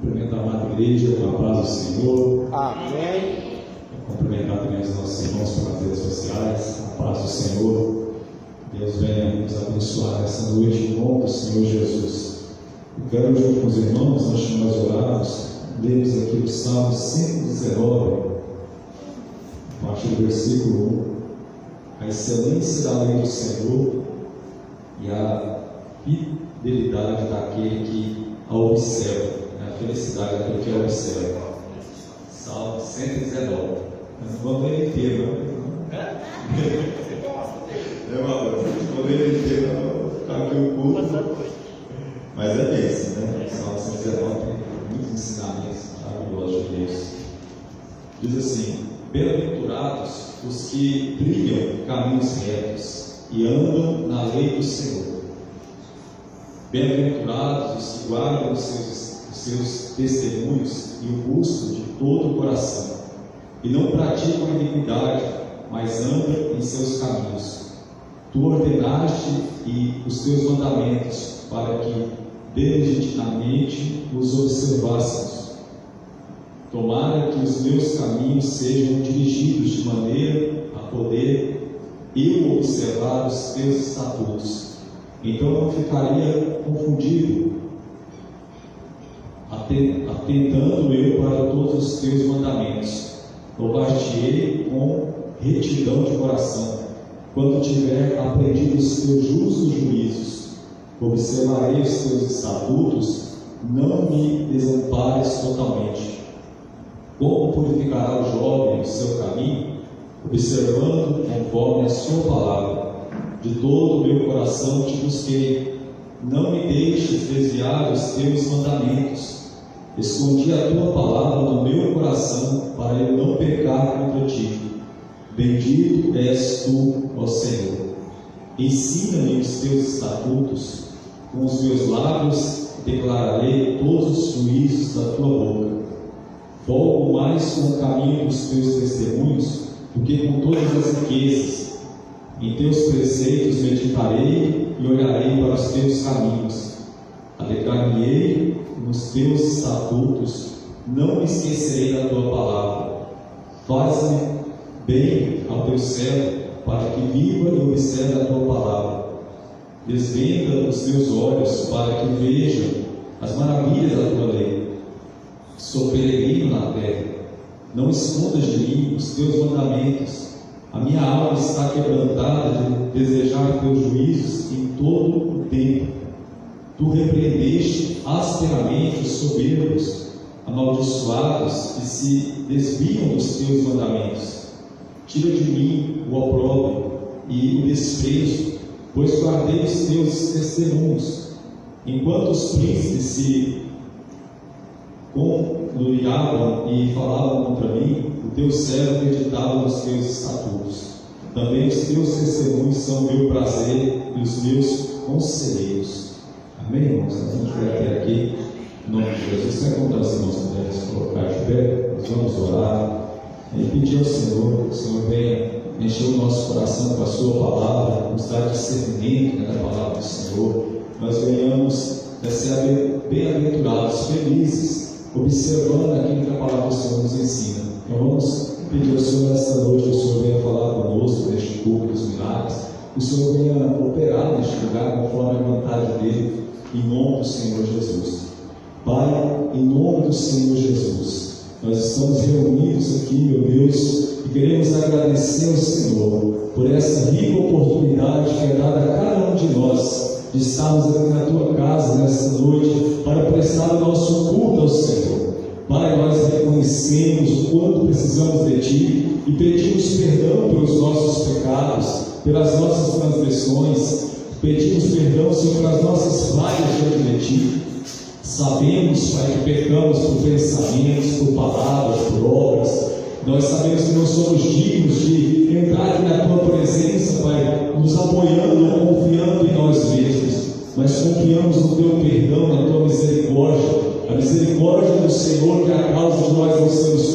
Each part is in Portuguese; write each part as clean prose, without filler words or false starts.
Cumprimentar a amada igreja com a paz do Senhor. Amém. Cumprimentar também os nossos irmãos pelas redes sociais. A paz do Senhor. Deus venha nos abençoar nessa noite em nome do Senhor Jesus. Eu quero, junto com os irmãos, antes de nós orarmos, lermos aqui o Salmo 119, a partir do versículo 1. A excelência da lei do Senhor e a fidelidade daquele que a observa, a felicidade daquele que a observa. Salmo 119. Mas não vamos ler inteiro, não. Não vou ler inteiro, não. Ficar aqui o culto. Mas é bênção, né? Salmo 119 tem muitos ensinamentos maravilhosos de Deus. Diz assim: bem-aventurados os que trilham caminhos retos e andam na lei do Senhor. Bem-aventurados os que guardam os seus testemunhos e o buscam de todo o coração, e não praticam a iniquidade, mas andam em seus caminhos. Tu ordenaste e os teus mandamentos, para que diligentamente os observássemos. Tomara que os meus caminhos sejam dirigidos de maneira a poder eu observar os teus estatutos. Então não ficaria confundido, atentando eu para todos os teus mandamentos. Louvar-te-ei com retidão de coração, quando tiver aprendido os teus justos juízos. Observarei os teus estatutos, não me desampares totalmente. Como purificará o jovem o seu caminho, observando conforme a sua palavra? De todo o meu coração te busquei, não me deixes desviar dos teus mandamentos. Escondi a tua palavra no meu coração, para eu não pecar contra ti. Bendito és tu, ó Senhor. Ensina-me os teus estatutos, com os meus lábios declararei todos os juízos da tua boca. Folgo mais com o caminho dos teus testemunhos do que com todas as riquezas. Em teus preceitos meditarei e olharei para os teus caminhos. Alegrar-me-ei nos teus estatutos, não me esquecerei da tua palavra. Faz-me bem ao teu servo, para que viva e observe a tua palavra. Desvenda os teus olhos, para que vejam as maravilhas da tua lei. Sou peregrino na terra, não escondas de mim os teus mandamentos. A minha alma está quebrantada de desejar teus juízos em todo o tempo. Tu repreendeste asperamente os soberbos, amaldiçoados que se desviam dos teus mandamentos. Tira de mim o opróbrio e o desprezo, pois guardei os teus testemunhos. Enquanto os príncipes se conluiavam e falavam contra mim, o teu servo meditava nos teus estatutos. Também os teus testemunhos são o meu prazer e os meus conselheiros. Amém, irmãos? Nós vamos ficar até aqui, em nome de Jesus. Quer contar os irmãos puderem se colocar de pé? Nós vamos orar e pedir ao Senhor que o Senhor venha encher o nosso coração com a sua palavra, nos dar discernimento da palavra do Senhor. Nós venhamos a ser bem-aventurados, felizes, observando aquilo que a palavra do Senhor nos ensina. Então vamos pedir ao Senhor nesta noite que o Senhor venha falar conosco neste culto dos milagres, que o Senhor venha operar neste lugar conforme a vontade dele, em nome do Senhor Jesus. Pai, em nome do Senhor Jesus, nós estamos reunidos aqui, meu Deus, e queremos agradecer ao Senhor por essa rica oportunidade que é dada a cada um de nós de estarmos aqui na tua casa nesta noite para prestar o nosso culto ao Senhor. Pai, nós reconhecemos o quanto precisamos de Ti e pedimos perdão pelos nossos pecados, pelas nossas transgressões. Pedimos perdão, Senhor, pelas nossas falhas diante de Ti. Sabemos, Pai, que pecamos por pensamentos, por palavras, por obras. Nós sabemos que não somos dignos de entrar aqui na Tua presença, Pai, nos apoiando ou confiando em nós mesmos, mas confiamos no Teu perdão, na Tua misericórdia. A misericórdia do Senhor, que é a causa de nós não sermos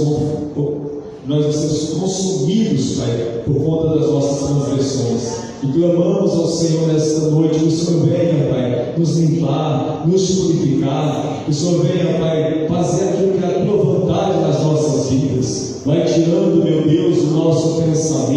consumidos, Pai, por conta das nossas transgressões. E clamamos ao Senhor nesta noite, que o Senhor venha, Pai, nos limpar, nos purificar, que o Senhor venha, Pai, fazer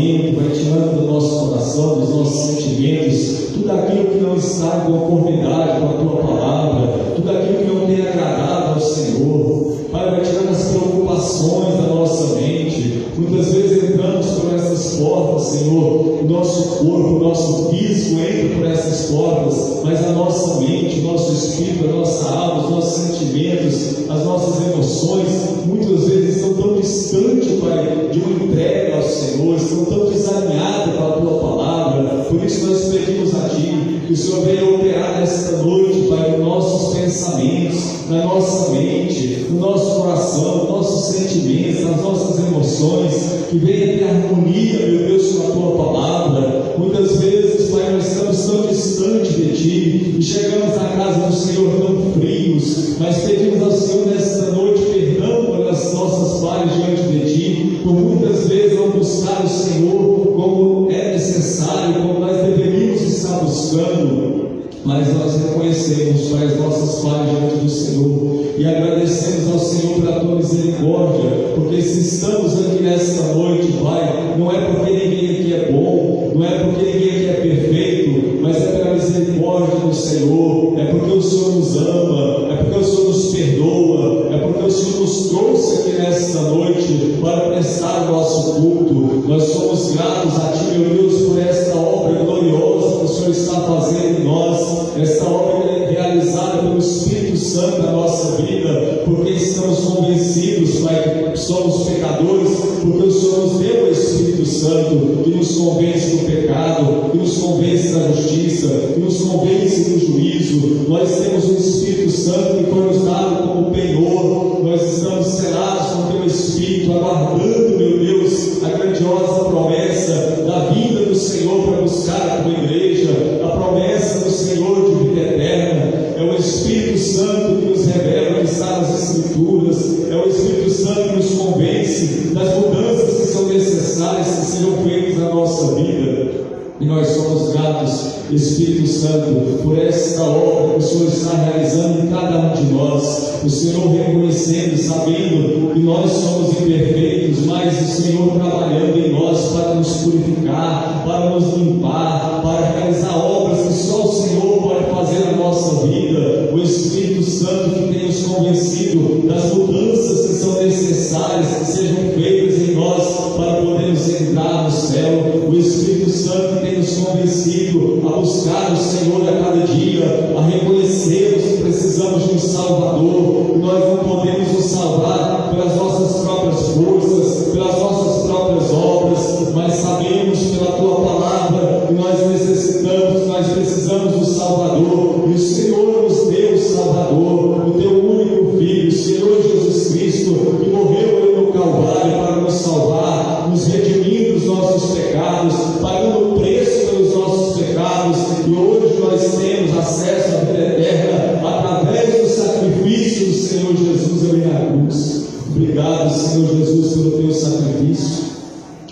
mente, vai tirando do nosso coração, dos nossos sentimentos, tudo aquilo que não está em conformidade com a Tua palavra, tudo aquilo que não tem agradado ao Senhor. Pai, vai tirando as preocupações da nossa mente. Muitas vezes entramos por essas portas, Senhor, o nosso corpo, o nosso físico entra por essas portas, mas a nossa mente, o nosso espírito, a nossa alma, os nossos sentimentos, as nossas emoções, muitas vezes estão tão distantes, Pai, de uma entrega ao Senhor, estão tão desalinhados com a Tua palavra. Por isso nós pedimos a Ti que o Senhor venha operar nesta noite, Pai, nos nossos pensamentos, na nossa mente, no nosso coração, nos nossos sentimentos, nas nossas emoções, que venha ter harmonia, meu Deus, com a Tua palavra. Muitas vezes, Pai, nós estamos tão distantes de Ti e chegamos à casa do Senhor tão frios, mas pedimos ao Senhor nesta noite perdão pelas nossas falhas diante de Ti, por muitas vezes não buscar o Senhor como é necessário, como nós deveríamos estar buscando. Mas nós reconhecemos, Pai, as nossas falhas diante do Senhor e agradecemos ao Senhor pela Tua misericórdia, porque se estamos aqui nesta noite, Pai, não é porque ninguém aqui é bom, não é porque ninguém aqui é perfeito, mas é pela misericórdia do Senhor, é porque o Senhor nos ama, é porque o Senhor nos perdoa, é porque o Senhor nos trouxe aqui nesta noite para prestar o nosso culto. Nós somos gratos a Ti, meu Deus, por esta obra gloriosa que o Senhor está fazendo em nós, esta obra realizada pelo Espírito Santo na nossa vida, porque estamos convencidos, Pai, que somos pecadores, porque o Senhor nos deu o Espírito Santo, que nos convence do pecado, que nos convence da justiça, que nos convence do juízo. Nós temos o Espírito Santo que foi nos dado como penhor, nós estamos selados com o Teu Espírito, aguardando, meu Deus, a grandiosa promessa da vinda do Senhor para buscar a Tua igreja, a promessa do Senhor de vida eterna. É o Espírito Santo que nos revela o que está nas Escrituras, é o Espírito Santo que nos convence das mudanças que são necessárias que serão feitas na nossa vida. E nós somos gratos, Espírito Santo, por esta obra que o Senhor está realizando em cada um de nós. O Senhor reconhecendo, sabendo que nós somos imperfeitos, mas o Senhor trabalhando em nós para nos purificar, para nos limpar, para realizar obras que só o Senhor pode fazer na nossa vida. O Espírito Santo que tem nos convencido das mudanças que são necessárias que sejam feitas em nós para podermos entrar no céu. O Espírito Santo que tem nos convencido a buscar o Senhor a cada dia, a reconhecermos que precisamos de um Salvador, que nós não podemos nos salvar pelas nossas próprias forças, pelas nossas próprias obras, mas sabemos pela Tua palavra que nós necessitamos, que nós precisamos do Salvador, e o Senhor nos deu o Salvador, o Teu único Filho, o Senhor Jesus Cristo, que morreu ali no Calvário para nos salvar, nos redimir dos nossos pecados, pagando o preço pelos nossos pecados, e hoje nós temos acesso à vida eterna através do sacrifício do Senhor Jesus ali na cruz. Obrigado, Senhor Jesus, pelo Teu sacrifício.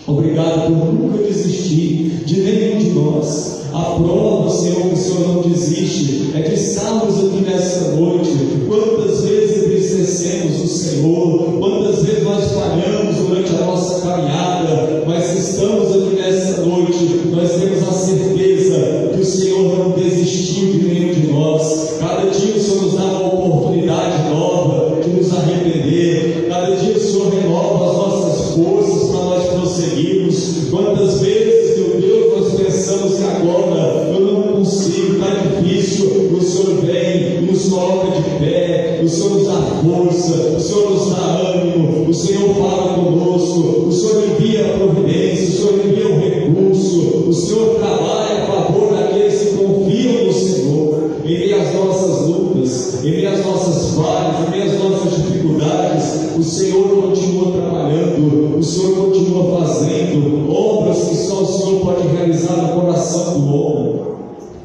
Obrigado por nunca desistir de nenhum de nós. A prova, Senhor, que o Senhor não desiste, é que estamos aqui nesta noite. Quantas vezes entristecemos o Senhor, quantas vezes nós falhamos durante a nossa caminhada, mas se estamos aqui nesta noite, nós temos a certeza que o Senhor não desistiu de nenhum de nós. Cada dia o Senhor nos dá uma oportunidade nova de nos arrepender. Cada dia o Senhor renova as nossas forças para nós prosseguirmos. Quantas vezes, meu Deus, nós pensamos que agora eu não consigo, está difícil, o Senhor vem e nos coloca de pé, o Senhor nos dá força, o Senhor nos dá ânimo, o Senhor fala conosco, o Senhor envia a providência, o Senhor envia o recurso, o Senhor trabalha a favor daqueles que confiam no Senhor. Em meio às nossas lutas, em meio às nossas falhas, em meio às nossas dificuldades, o Senhor continua trabalhando, o Senhor continua fazendo obras que só o Senhor pode realizar no coração do homem.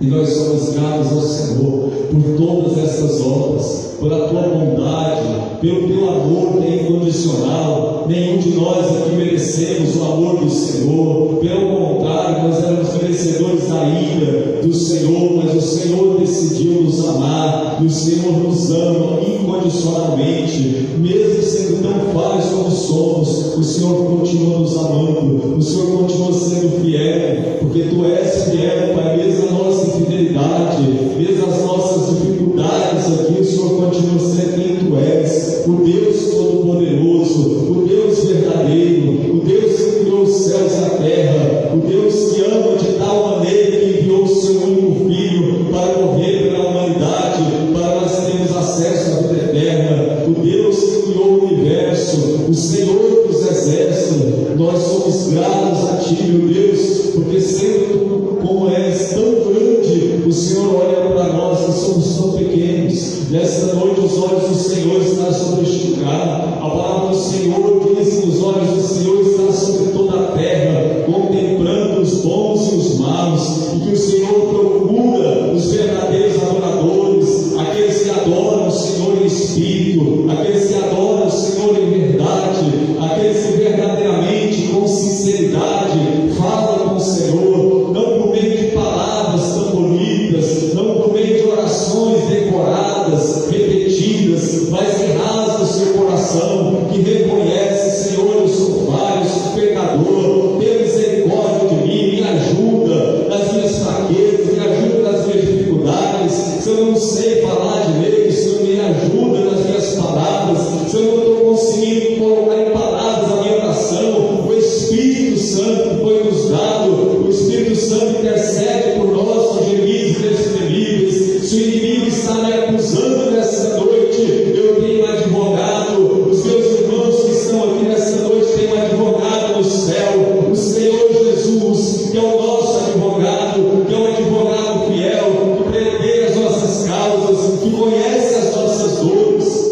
E nós somos gratos ao Senhor por todas essas obras, pela Tua bondade, pelo Teu amor que é incondicional. Nenhum de nós aqui merecemos o amor do Senhor, pelo contrário, nós éramos merecedores da ira do Senhor, mas o Senhor decidiu nos amar, e o Senhor nos ama incondicionalmente, mesmo sendo tão falhos como somos. O Senhor continua nos amando, o Senhor continua sendo fiel, porque Tu és fiel, Pai, mesmo a nossa infidelidade, mesmo as nossas dificuldades aqui, o Senhor continua sendo quem Tu és, o Deus Todo-Poderoso, o Deus verdadeiro, o Deus que criou os céus e a terra, o Deus que ama de tal maneira que enviou o Seu único Filho para morrer pela humanidade, para nós termos acesso à vida eterna, o Deus que criou o universo, o Senhor dos exércitos. Nós somos gratos a Ti, meu Deus, porque sendo Tu como és tão grande, o Senhor olha para nós que somos tão pequenos. Nesta noite os olhos do Senhor estão sobre este lugar, a palavra do Senhor diz que os olhos do Senhor estão sobre toda a terra, contemplando os bons e os maus, e que o Senhor procura os verdadeiros adoradores, aqueles que adoram o Senhor em espírito, aqueles que adoram o Senhor em verdade, aqueles que verdadeiramente, com sinceridade, falam com o Senhor, não por meio de palavras tão bonitas, não por meio de orações decoradas, repetidas, mas que rasga o seu coração, que reconhece: Senhor, eu sou falho, sou pecador, tenha misericórdia de mim, me ajuda nas minhas fraquezas, me ajuda nas minhas dificuldades. Se eu não sei falar direito, Senhor, me ajuda nas minhas palavras. Se eu não estou conseguindo colocar em palavras a minha oração, o Espírito Santo que foi nos dado, o Espírito Santo intercede por nós com gemidos inexprimíveis. Se o inimigo está me acusando nessa noite, eu tenho um advogado. Os meus irmãos que estão aqui nessa noite têm um advogado no céu, o Senhor Jesus, que é o nosso advogado, que é um advogado fiel, que prevê as nossas causas, que conhece as nossas dores.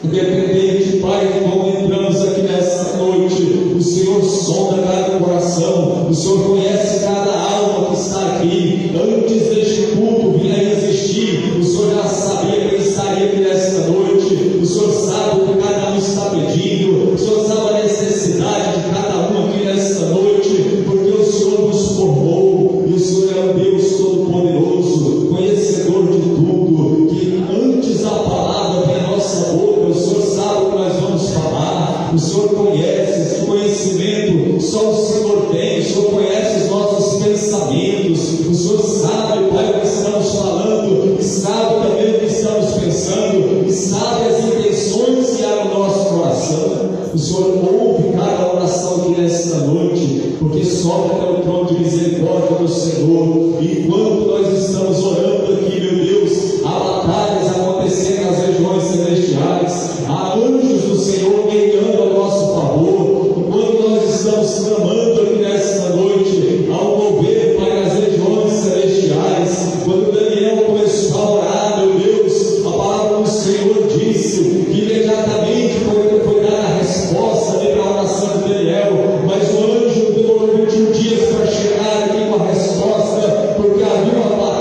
Independente, Pai, de como entramos aqui nessa noite, o Senhor sonda cada coração, o Senhor conhece cada alma que está aqui. Antes deste culto vir a existir, o Senhor já sabia quem estaria aqui nesta noite, o Senhor sabe o que cada um está pedindo, o Senhor sabe a necessidade de cada um aqui nesta noite, porque o Senhor nos formou, e o Senhor é um Deus Todo-Poderoso, conhecedor de tudo, que antes da palavra vem a nossa boca, o Senhor sabe o que nós vamos falar, o Senhor conhece esse conhecimento, só o Senhor tem, o Senhor conhece os nossos pensamentos, o Senhor sabe, Pai, o que estamos falando, e sabe também o que estamos pensando, e sabe as intenções que há no nosso coração. O Senhor ouve cada oração aqui nesta noite, porque sobe até o trono de misericórdia do Senhor. E enquanto nós estamos orando aqui, meu Deus, há batalhas acontecendo nas regiões celestiais, há anjos do Senhor guerreando ao nosso favor. Enquanto nós estamos clamando aqui nesta noite, há um mover para as regiões celestiais. Quando Daniel começou a orar, meu Deus, a palavra do Senhor disse que imediatamente foi dada a resposta ali para a oração de Daniel, mas o anjo demorou 21 dias para chegar aqui com a resposta, porque havia uma batalha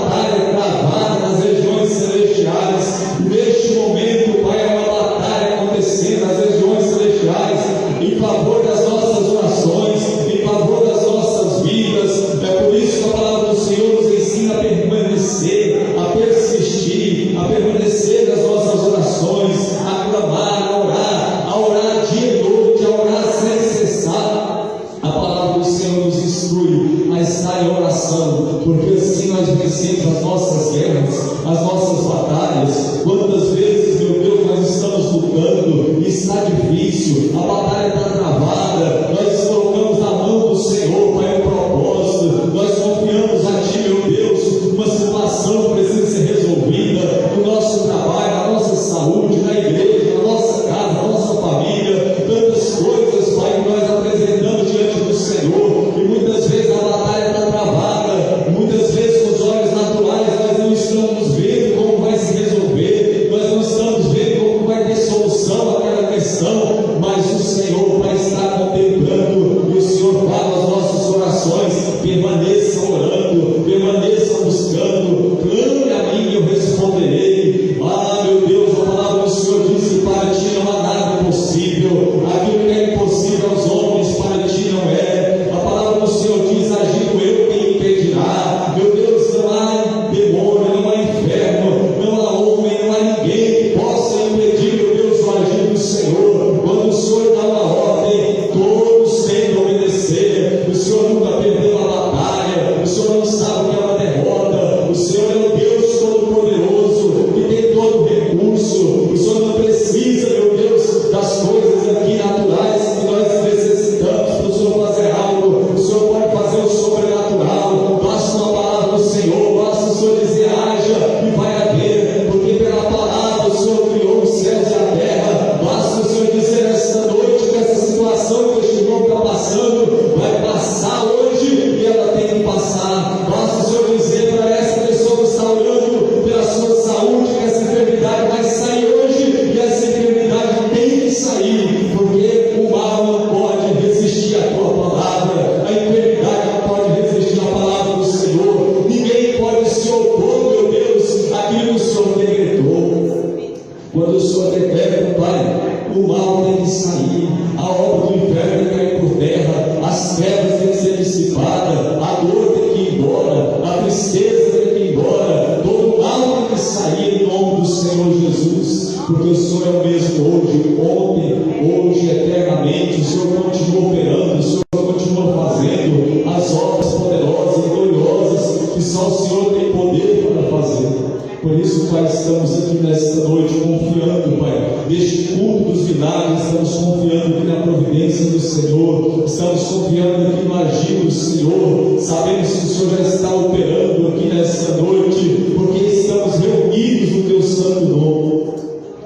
mesmo hoje, ontem, hoje, eternamente. O Senhor continua operando, o Senhor continua fazendo as obras poderosas e gloriosas que só o Senhor tem poder para fazer. Por isso, Pai, estamos aqui nesta noite confiando, Pai, neste culto dos milagres, estamos confiando aqui na providência do Senhor, estamos confiando aqui no agir do Senhor, sabemos que o Senhor já está operando aqui nesta noite, porque estamos reunidos no Teu santo nome,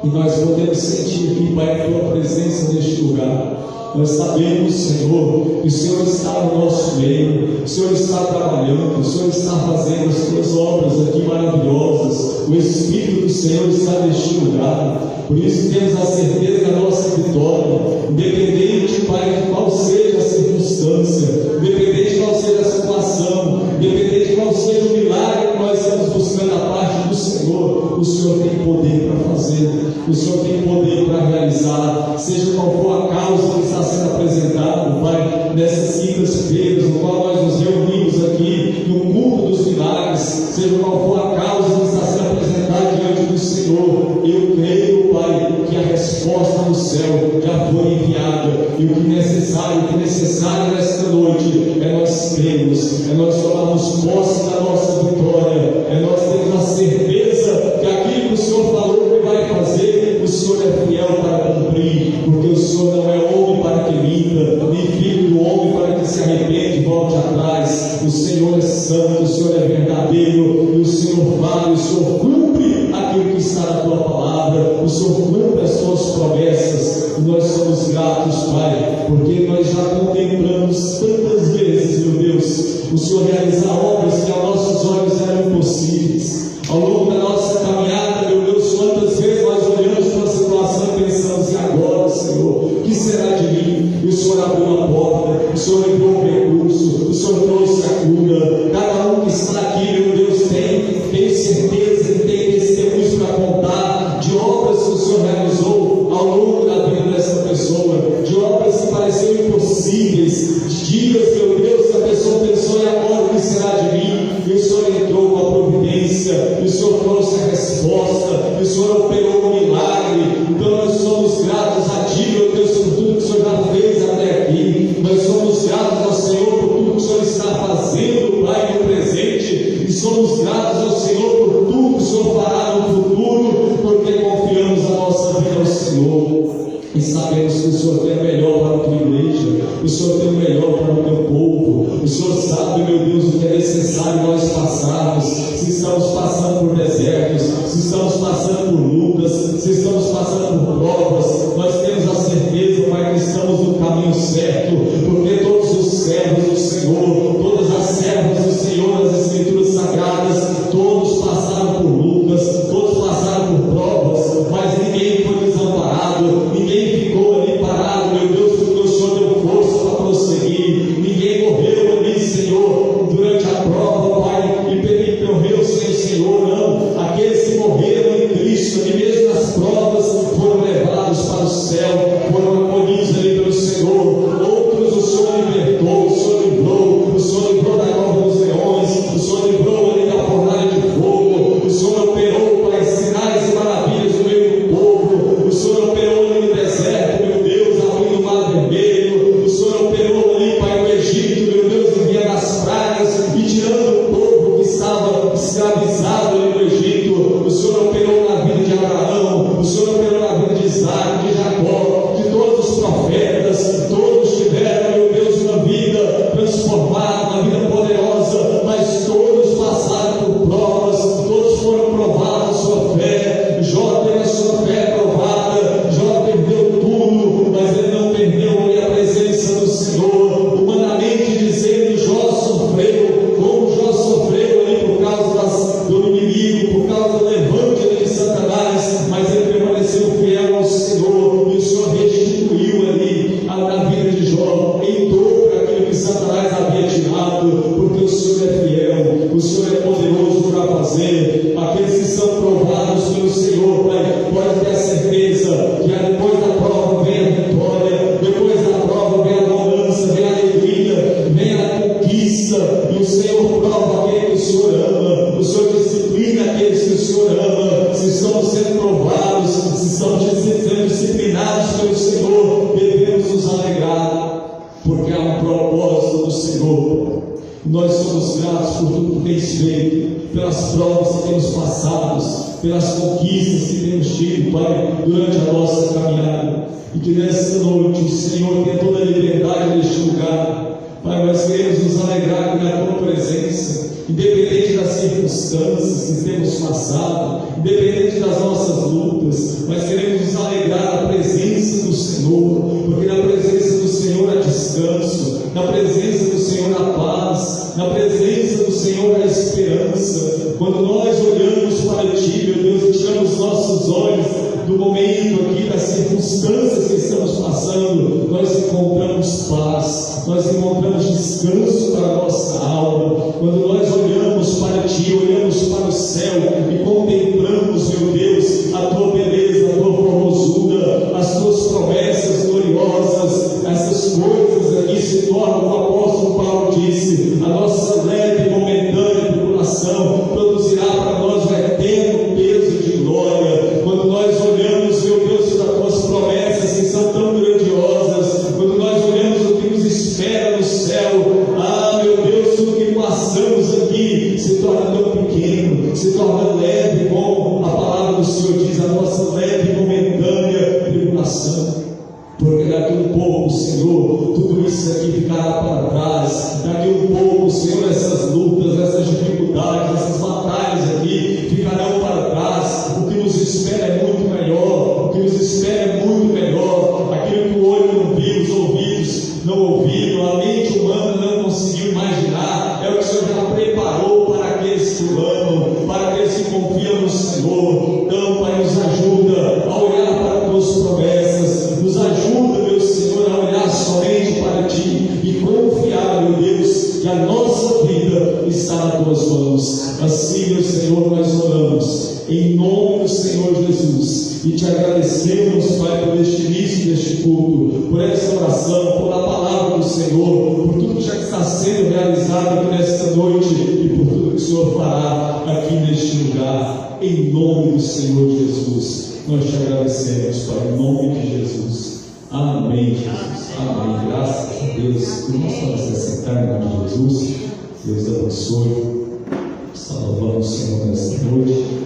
e nós podemos sentir aqui, Pai, a Tua presença neste lugar. Nós sabemos, Senhor, que o Senhor está no nosso meio, o Senhor está trabalhando, o Senhor está fazendo as Tuas obras aqui maravilhosas, o Espírito do Senhor está neste lugar. Por isso temos a certeza da nossa vitória, independente, Pai, de qual seja a circunstância, independente de qual seja a situação, independente de qual seja o milagre que nós estamos buscando a parte do Senhor, o Senhor tem poder para fazer, o Senhor tem poder para realizar, seja qual for a causa que está sendo apresentado, Pai, nessas quintas-feiras, no qual nós nos reunimos aqui no culto dos milagres, seja qual for a causa que está sendo apresentada diante do Senhor, eu creio, Pai, que a resposta do céu já foi enviada, e o que necessário nesta noite é nós crermos, é nós tomarmos posse da nossa vitória, é nós termos a certeza que aquilo que o Senhor falou que vai fazer, o Senhor é fiel para cumprir, porque o Senhor não é homem para que minta, nem filho do homem para que se arrepende e volte atrás. O Senhor é santo, o Senhor é verdadeiro, e o Senhor fala, o Senhor cumpre aquilo que está na Tua palavra, o Senhor cumpre as Tuas promessas, e nós somos gratos, Pai, porque nós já contemplamos tantas vezes, meu Deus, o Senhor realizar obras que aos nossos olhos eram impossíveis. Ao longo da nossa caminhada, meu Deus, quantas vezes nós olhamos para a situação e pensamos, e agora, Senhor, o que será de mim? E o Senhor abriu a porta, o Senhor enviou um recurso, o Senhor trouxe a cura. Cada um que está aqui, meu Deus, tem certeza que tem testemunhos para contar de obras que o Senhor realizou ao longo da vida dessa pessoa, de obras que pareciam impossíveis, de dias, meu Deus, que a pessoa pensou, e agora o que será de mim? E o Senhor entrou com a providência, e o Senhor trouxe a resposta, e o Senhor operou um milagre. Então nós somos gratos a Ti, meu Deus, por tudo que o Senhor já fez até aqui. Nós somos gratos ao Senhor por tudo que o Senhor está fazendo, Pai, no presente, e somos gratos ao Senhor por tudo que o Senhor fará no futuro, porque confiamos a nossa vida ao Senhor. E sabemos que o Senhor tem o melhor para a Tua igreja, o Senhor tem o melhor para o Teu povo, o Senhor sabe, meu Deus, o que é necessário nós passarmos, se estamos passando por desertos, se estamos passando por lutas, se estamos passando por provas, nós temos a certeza, Pai, que estamos no caminho certo, porque todos os servos do Senhor, todas as servas do Senhor nas Escrituras Sagradas, todos passaram por lutas, todos passaram por provas, mas ninguém foi desamparado, ninguém ficou ali parado, meu Deus, porque o Senhor deu força para prosseguir. Ninguém morreu ali, Senhor, durante a prova, Pai, e morreu sem o Senhor, não. Aqueles que morreram em Cristo, ali mesmo nas provas, foram levados para o céu, foram acolhidos ali pelo Senhor. Outros o Senhor libertou, o Senhor livrou da cova dos leões, o Senhor livrou ali da fornalha de fogo, o Senhor operou, Pai, sinais e maravilhas no meio do povo, o Senhor operou ali no deserto, meu Deus, abrindo o mar vermelho, o Senhor operou ali, Pai, no Egito, meu Deus, enviando as pragas e tirando o povo que estava escravizado ali no Egito. O Senhor operou na vida de Abraão, o Senhor operou na vida de Isaac, de Jacó, do Senhor, devemos nos alegrar, porque há um propósito do Senhor. Nós somos gratos por tudo que tens feito, pelas provas que temos passado, pelas conquistas que temos tido, Pai, durante a nossa caminhada. E que nesta noite o Senhor tenha toda a liberdade neste lugar. Pai, nós queremos nos alegrar com a Tua presença, independente das circunstâncias que temos passado, independente das nossas lutas, nós queremos nos alegrar na presença do Senhor, porque na presença do Senhor há descanso, na presença do Senhor há paz, na presença do Senhor há esperança. Quando nós olhamos para Ti, meu Deus, e tiramos os nossos olhos do momento aqui, das circunstâncias que estamos passando, nós encontramos paz, nós encontramos descanso para a nossa alma. Quando nós olhamos para Ti, olhamos para o céu e contemplamos, meu Deus, a Tua beleza, a Tua formosura, as Tuas promessas gloriosas, essas coisas aqui se tornam, o apóstolo Paulo disse, a nossa leve e momentânea tribulação produzirá para nós um eterno peso de glória. Quando nós olhamos, meu Deus, para as Tuas promessas que são tão grandiosas, quando nós olhamos o que nos espera no céu, meu Deus, tudo que passamos aqui se torna tão pequeno, se torna leve, como a palavra do Senhor diz, a nossa leve e momentânea tribulação. Porque daqui um pouco, Senhor, tudo isso aqui ficará para trás. Daqui um pouco, Senhor, essas lutas, essas dificuldades, essas batalhas aqui ficarão para trás. O que nos espera é muito melhor. O que nos espera é muito melhor. Aquilo que o olho não viu, os ouvidos não ouviram, a mente humana não conseguiu imaginar, é o que o Senhor já preparou para aqueles que o amam, para aqueles que confiam no Senhor. Então, Pai, nos ajuda a olhar para as Tuas promessas, nos ajuda, meu Senhor, a olhar somente para Ti e confiar, meu Deus, que a nossa vida está nas Tuas mãos. Assim, meu Senhor, nós oramos em nome do Senhor Jesus e Te agradecemos, Pai, por este início deste culto, por esta oração, por a palavra do Senhor, por tudo que já está sendo realizado aqui nesta noite e por tudo que o Senhor fará aqui neste lugar. Em nome do Senhor Jesus, nós Te agradecemos, Pai, em nome de Jesus. Amém, Jesus. Amém. Graças a Deus. Irmãos, para se sentar em nome de Jesus. Deus abençoe. Está louvando o Senhor nesta noite.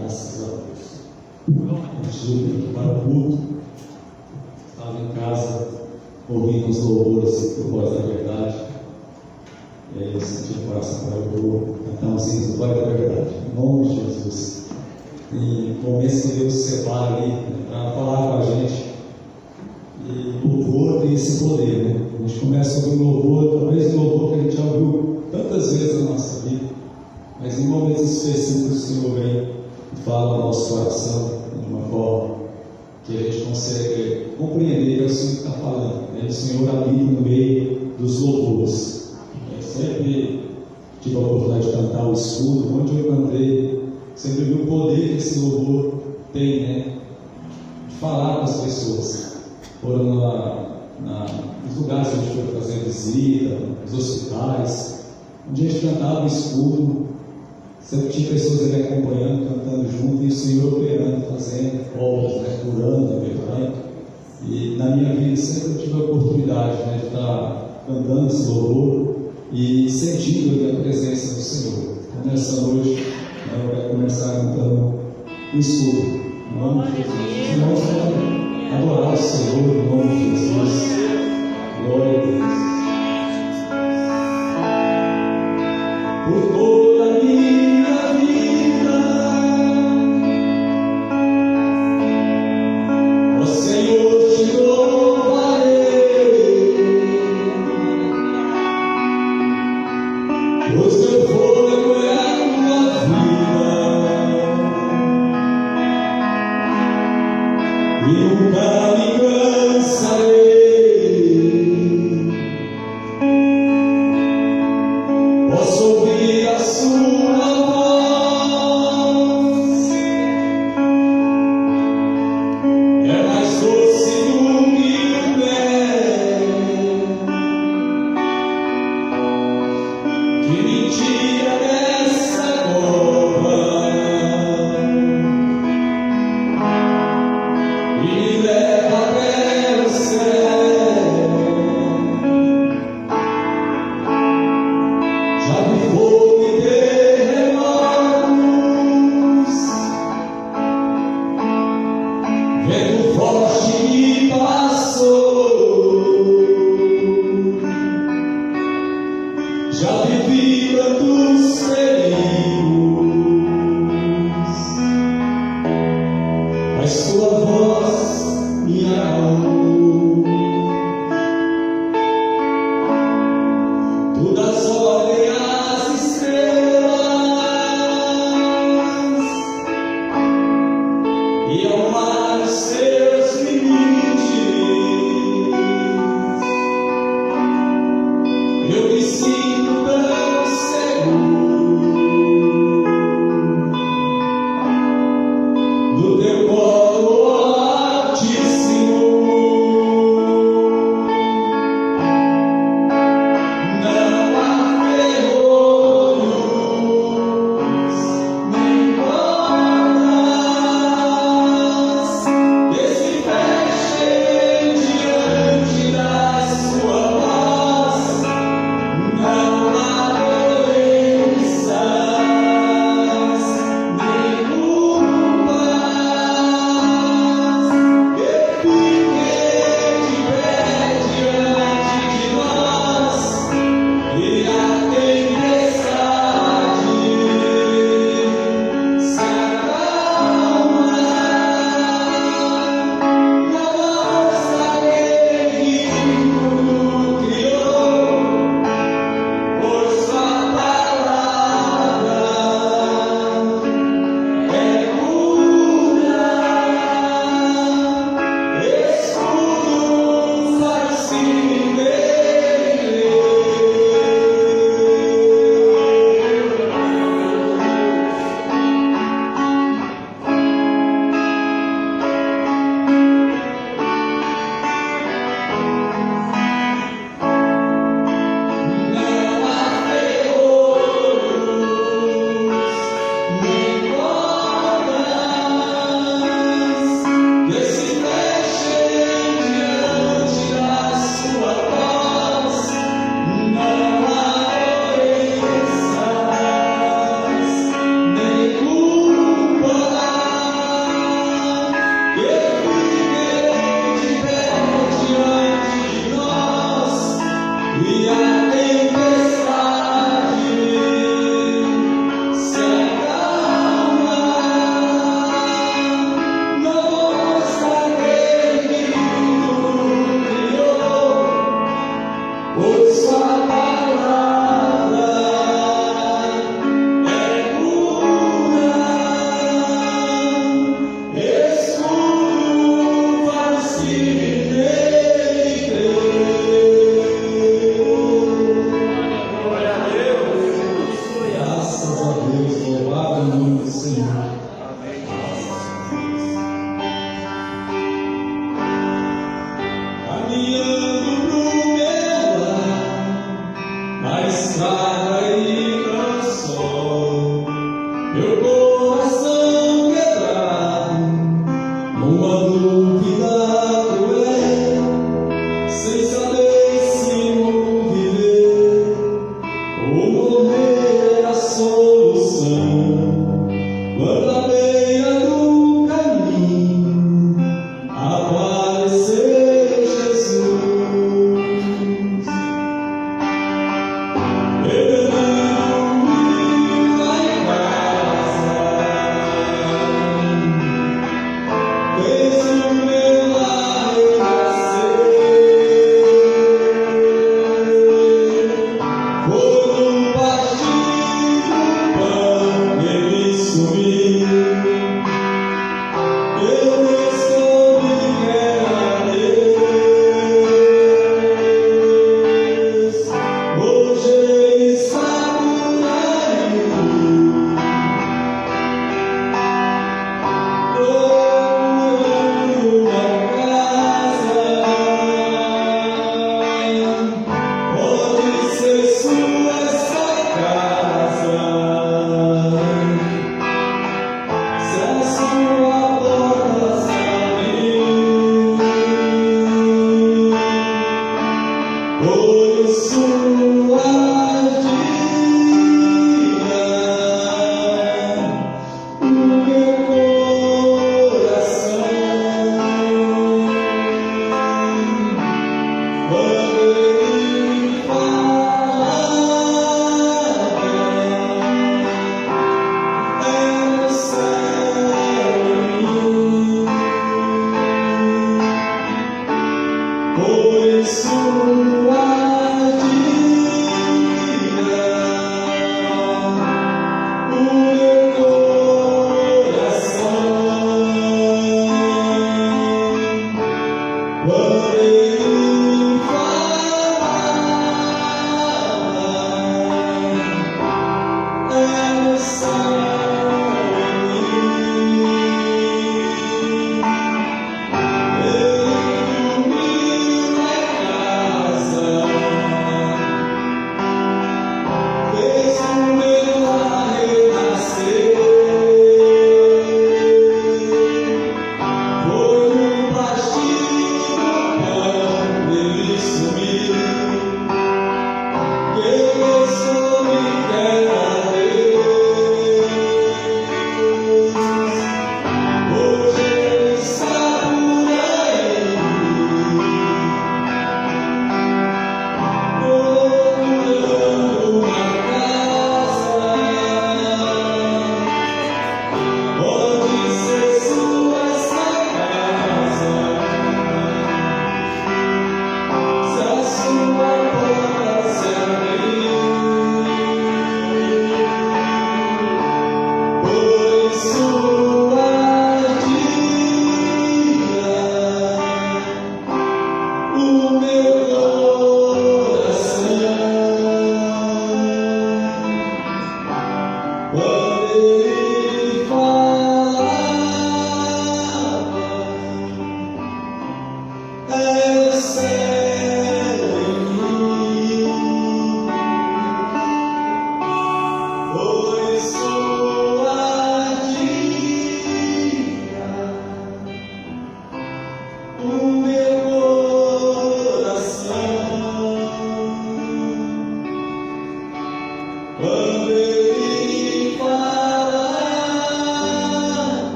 Graças a Deus. Antes para o culto, estava em casa ouvindo os louvores do Voz da Verdade. E aí eu senti o coração para eu cantar os hinos do Voz da Verdade, em nome de Jesus. E começo que Deus separa ali, para falar com a gente. E o louvor tem esse poder, né? A gente começa a ouvir louvor, talvez o louvor que a gente já ouviu tantas vezes na nossa vida, mas em momentos específicos o Senhor vem e fala ao nosso coração de uma forma que a gente consegue compreender que é o Senhor que está falando, né? O Senhor habita no meio dos louvores. Eu sempre tive a oportunidade de cantar o escudo, onde eu cantei, sempre vi o poder que esse louvor tem, né? De falar com as pessoas. Foram nos lugares onde a gente foi fazer visita, nos hospitais, onde a gente cantava escuro, sempre tinha pessoas ali acompanhando, cantando junto, e o Senhor operando, fazendo obras, né, curando, libertando. E na minha vida sempre eu tive a oportunidade, né, de estar cantando esse louvor e sentindo ali a presença do Senhor. Então nessa noite, né, eu quero começar cantando o escuro, em nome de Jesus. Os irmãos vão adorar o Senhor em nome de Jesus. Glória a Deus. Por toda a minha vida, ó Senhor, te louvarei, pois teu fogo é a tua vida, e nunca me cansarei.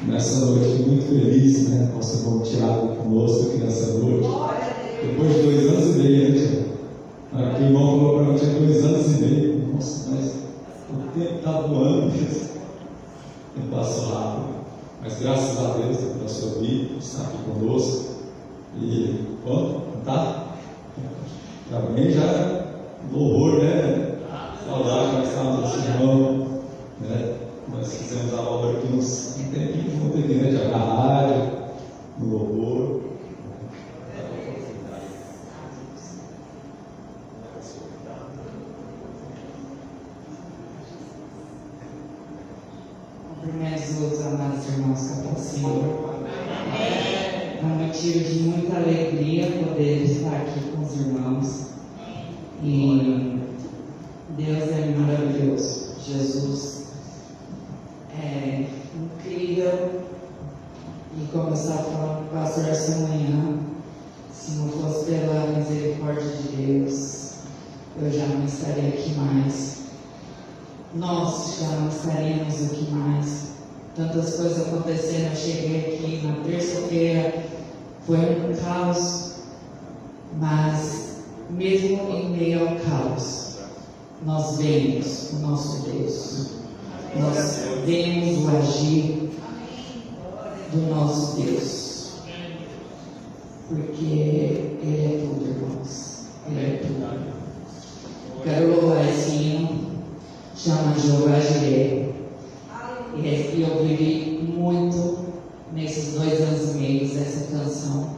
Nessa noite, fico muito feliz, né? Nossa, vamos tirar conosco aqui nessa noite. Depois de 2 anos e meio, né, tia? Aqui o irmão falou para mim, tinha 2 anos e meio. Nossa, mas o tempo está voando, o tempo passou rápido. Mas graças a Deus pela sua vida, por estar aqui conosco. E, ó, tá? Também já louvor, né? Saudade, nós estávamos assim, irmão, né? Nós fizemos a obra aqui uns tempinhos junto aqui, né? Já na rádio, no louvor. Cumprimento os amados irmãos Capucinho. É um motivo de muita alegria poder estar aqui com os irmãos. E Deus é maravilhoso. Jesus é incrível. E como eu estava falando com o pastor essa manhã, se não fosse pela misericórdia de Deus, eu já não estaria aqui mais. Nós já não estaríamos aqui mais. Tantas coisas acontecendo. Eu cheguei aqui na terça-feira, foi um caos, mas mesmo em meio ao caos, nós vemos o nosso Deus. Nós vemos o agir do nosso Deus. Porque Ele é tudo, irmãos. Ele é tudo. Quero louvar esse hino, chama Jeová Jireh. E eu vivi muito nesses 2 anos e meio essa canção.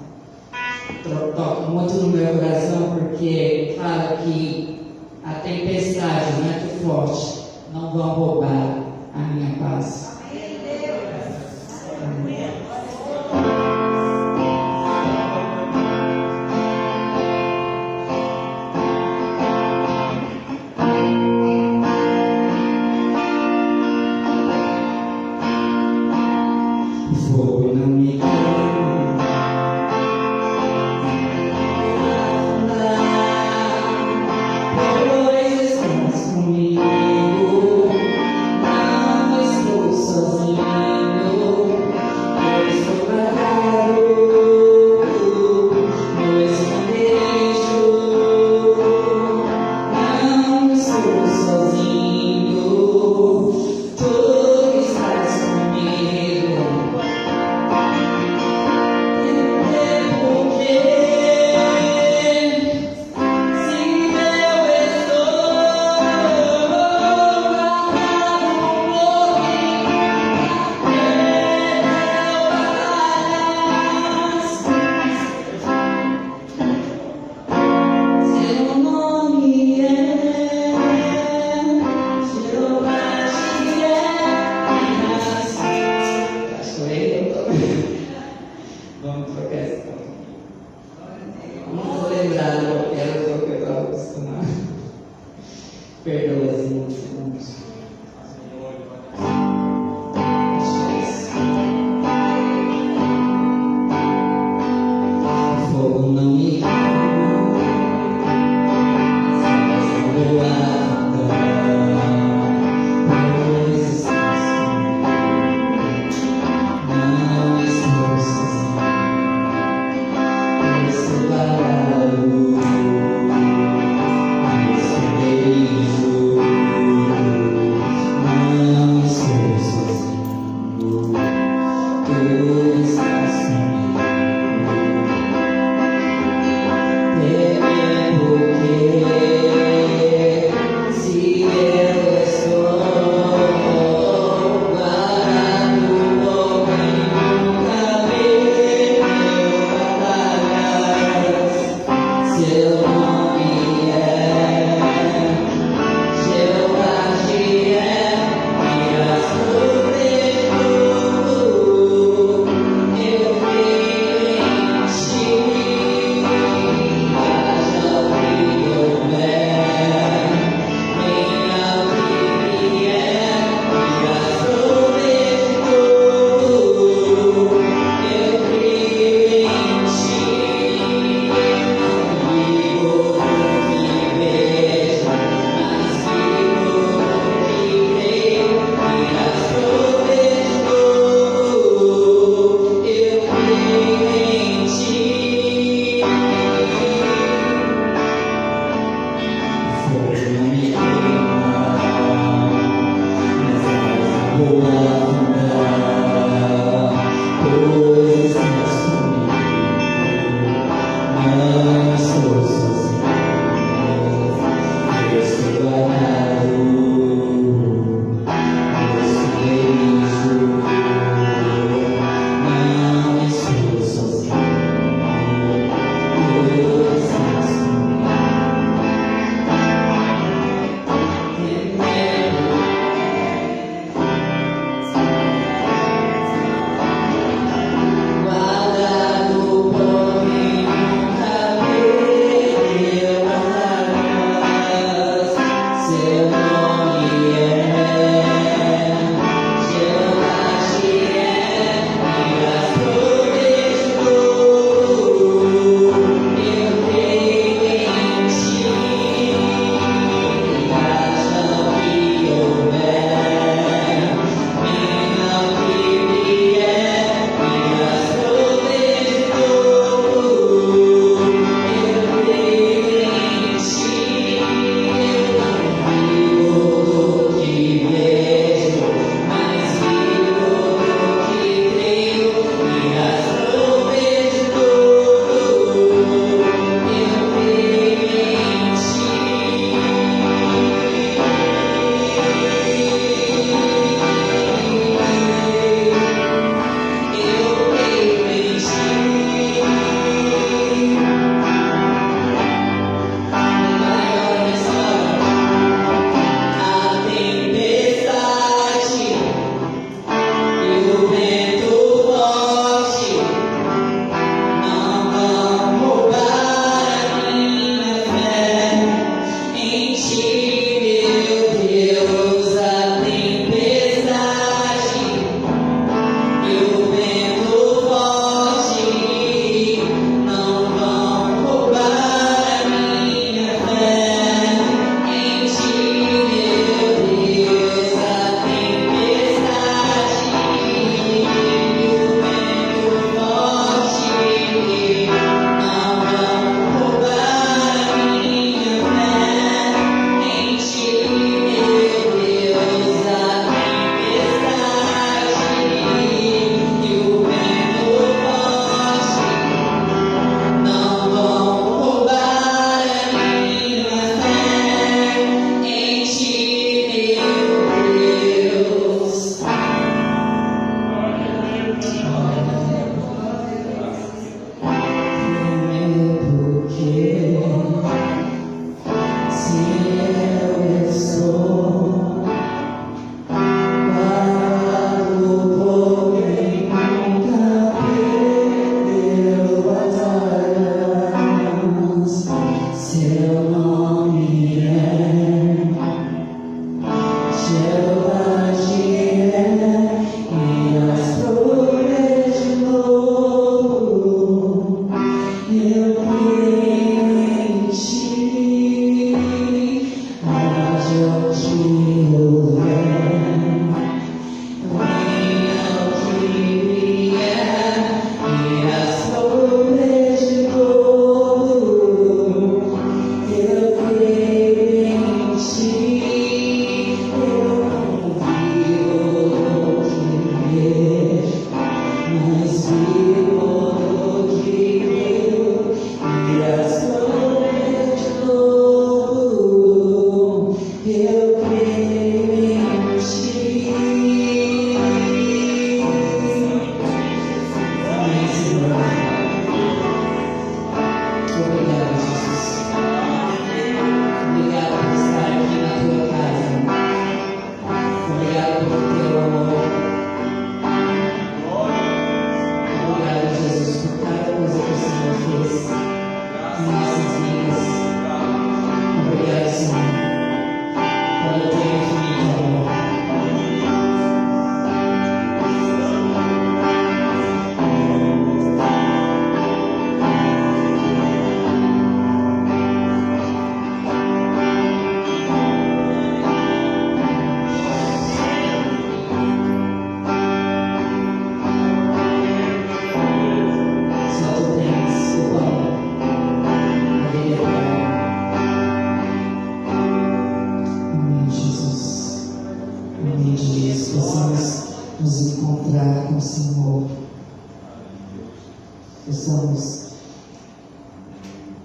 Toca muito no meu coração, porque fala que a tempestade, o vento forte, não vão roubar a minha paz. velocidade qualquer, só que eu estava acostumado. Perdoa, Senhor, segundos. O fogo não me queima, as não voam, pois estás não estou sozinho, eu estou parado.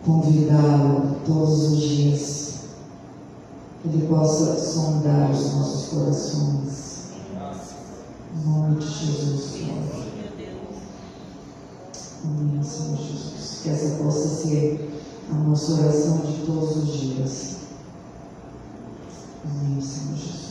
convidá-lo todos os dias, que Ele possa sondar os nossos corações. Em nome de Jesus. Amém, Senhor Jesus. Que essa possa ser a nossa oração de todos os dias. Amém, Senhor Jesus.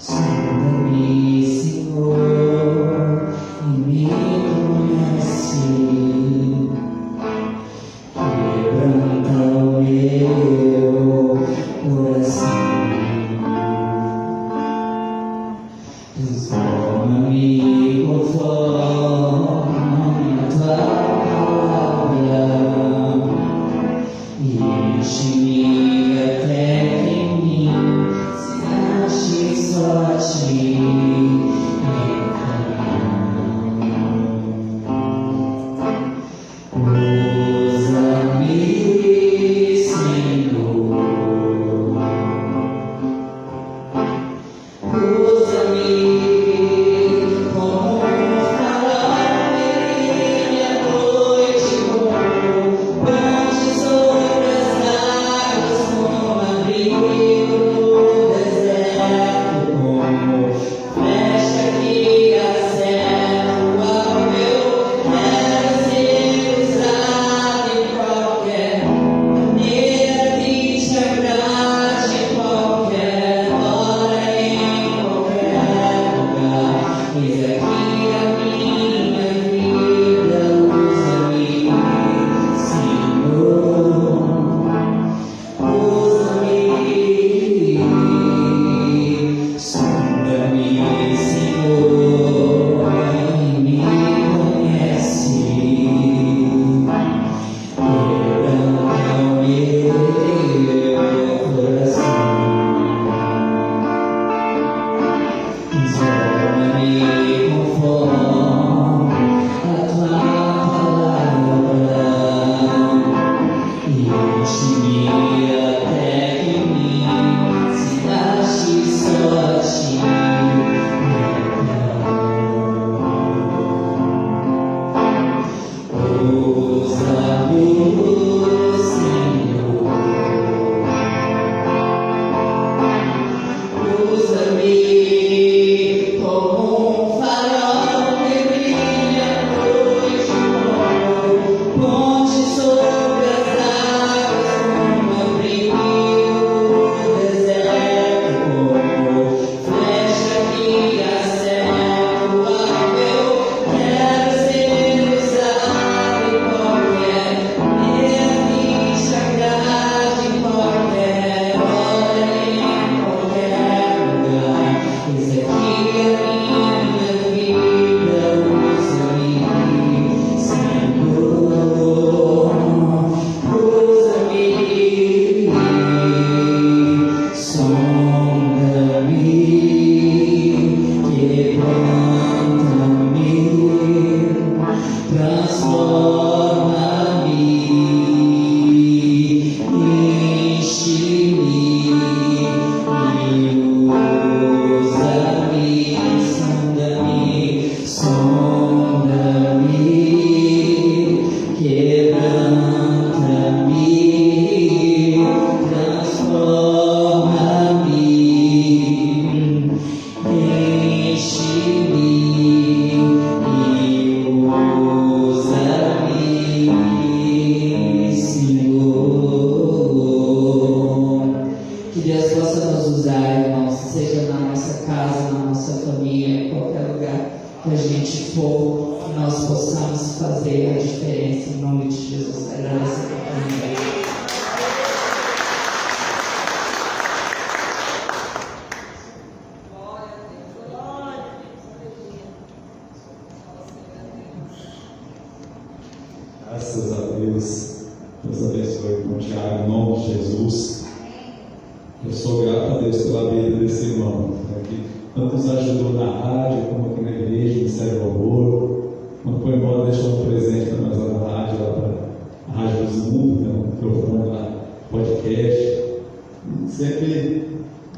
Sonda-me, Senhor, e me conhece. Quebranta o meu coração. Transforma-me conforme a tua palavra e enche-me até que em mim se ache só a ti. Usa-me, Senhor. Usa-me como um farol que brilha à noite, como ponte sobre as águas, como abrigo no deserto, como flecha que acerta o alvo. Eu quero ser usado em qualquer maneira que te agrade, em qualquer hora, em qualquer lugar. Eis aqui a minha vida, usa-me, Senhor. Usa-me, sonda-me, Senhor, e me conhece. Quebranta o meu coração. Transforma-me conforme a tua palavra e enche-me até que em mim se ache só a ti. Usa-me, Senhor. Usa-me como um farol que brilha à noite, como ponte sobre as águas, como abrigo no deserto, como flecha que acerta o alvo. Eu quero ser usado em qualquer maneira que te agrade, em qualquer hora, em qualquer lugar. Eis aqui a minha vida, usa-me, Senhor. Usa-me, sonda-me, quebranta-me, transforma-me, enche-me e usa-me, sonda-me, quebranta-me, transforma-me, enche-me e usa-me, Senhor. Que Deus possa nos usar, irmãos, seja na nossa casa, na nossa família, em qualquer lugar que a gente for, que nós possamos fazer a diferença em nome de Jesus. Agradeço a oportunidade. Graças a Deus. Deus abençoe o irmão Tiago, em nome de Jesus. Eu sou grato a Deus pela vida desse irmão, né, que tanto nos ajudou na rádio, como aqui na igreja, no Ministério do Louvor. Quando foi embora, deixou um presente para nós lá na rádio, lá para a Rádio dos Mundos, né, um microfone lá, podcast. Sempre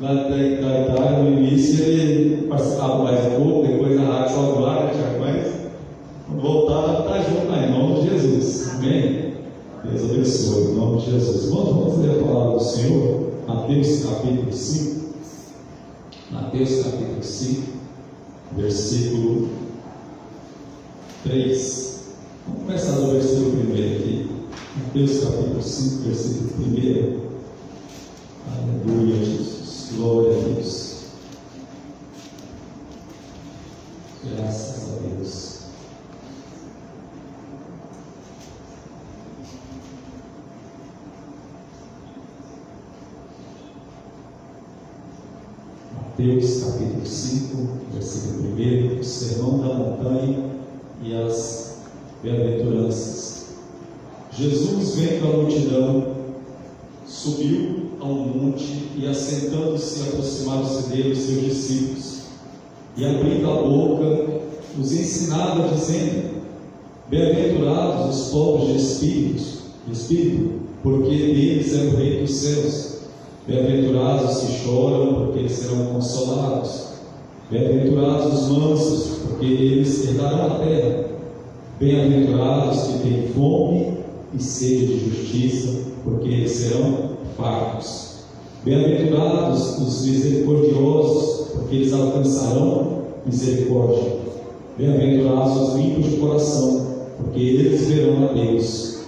lá da Itália, no início, ele participava mais um pouco, depois a rádio só do ar, mas quando voltar, está junto lá, em nome de Jesus. Amém? Deus abençoe, em nome de Jesus. Vamos ler a palavra do Senhor, Mateus capítulo 5. Mateus capítulo 5, versículo 3. Vamos começar do versículo 1 aqui. Mateus capítulo 5, versículo 1. Aleluia, Jesus. Glória a Deus. Graças a Deus. Mateus capítulo 5, versículo 1, o Sermão da Montanha e as Bem-aventuranças. Jesus, vendo a multidão, subiu a um monte e, assentando-se, aproximaram-se dele os seus discípulos, e abrindo a boca, os ensinava, dizendo: Bem-aventurados os pobres de espírito, porque deles é o reino dos céus. Bem-aventurados os que choram, porque eles serão consolados. Bem-aventurados os mansos, porque eles herdarão a terra. Bem-aventurados que têm fome e sede de justiça, porque eles serão fartos. Bem-aventurados os misericordiosos, porque eles alcançarão misericórdia. Bem-aventurados os limpos de coração, porque eles verão a Deus.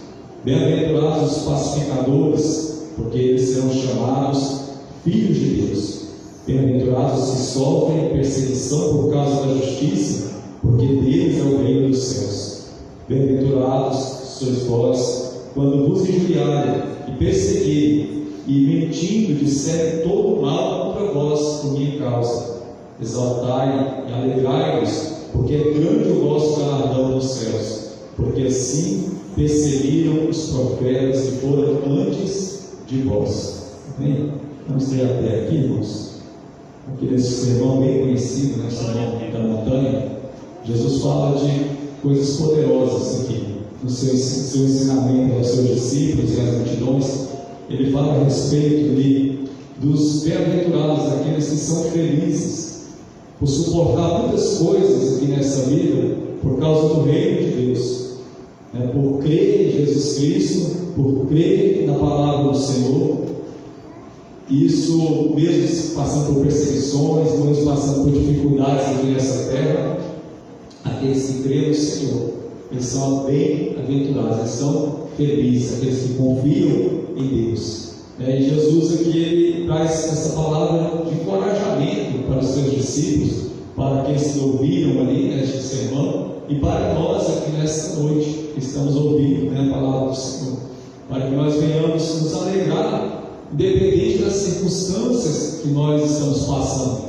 Bem-aventurados os pacificadores, porque eles serão chamados filhos de Deus. Bem-aventurados os que sofrem perseguição por causa da justiça, porque deles é o reino dos céus. Bem-aventurados sois vós, quando vos injuriarem e perseguirem, e mentindo disserem todo mal contra vós por minha causa. Exaltai e alegrai-vos, porque é grande o vosso galardão nos céus, porque assim perseguiram os profetas que foram antes de vós. Amém? Vamos ter até aqui, irmãos. Aqui nesse sermão bem conhecido, né, o Sermão da Montanha, Jesus fala de coisas poderosas aqui, no seu ensinamento aos seus discípulos e às multidões. Ele fala a respeito dos bem-aventurados, daqueles que são felizes por suportar muitas coisas aqui nessa vida, por causa do reino de Deus, né, por crer em Jesus Cristo, por crer na palavra do Senhor. Isso, mesmo passando por perseguições, mesmo passando por dificuldades aqui nessa terra, aqueles que creem no Senhor, eles são bem-aventurados, eles são felizes, aqueles que confiam em Deus. E Jesus aqui ele traz essa palavra de encorajamento para os seus discípulos, para aqueles que ouviram ali neste sermão, e para nós aqui nesta noite que estamos ouvindo, né, a palavra do Senhor, para que nós venhamos nos alegrar, independente das circunstâncias que nós estamos passando.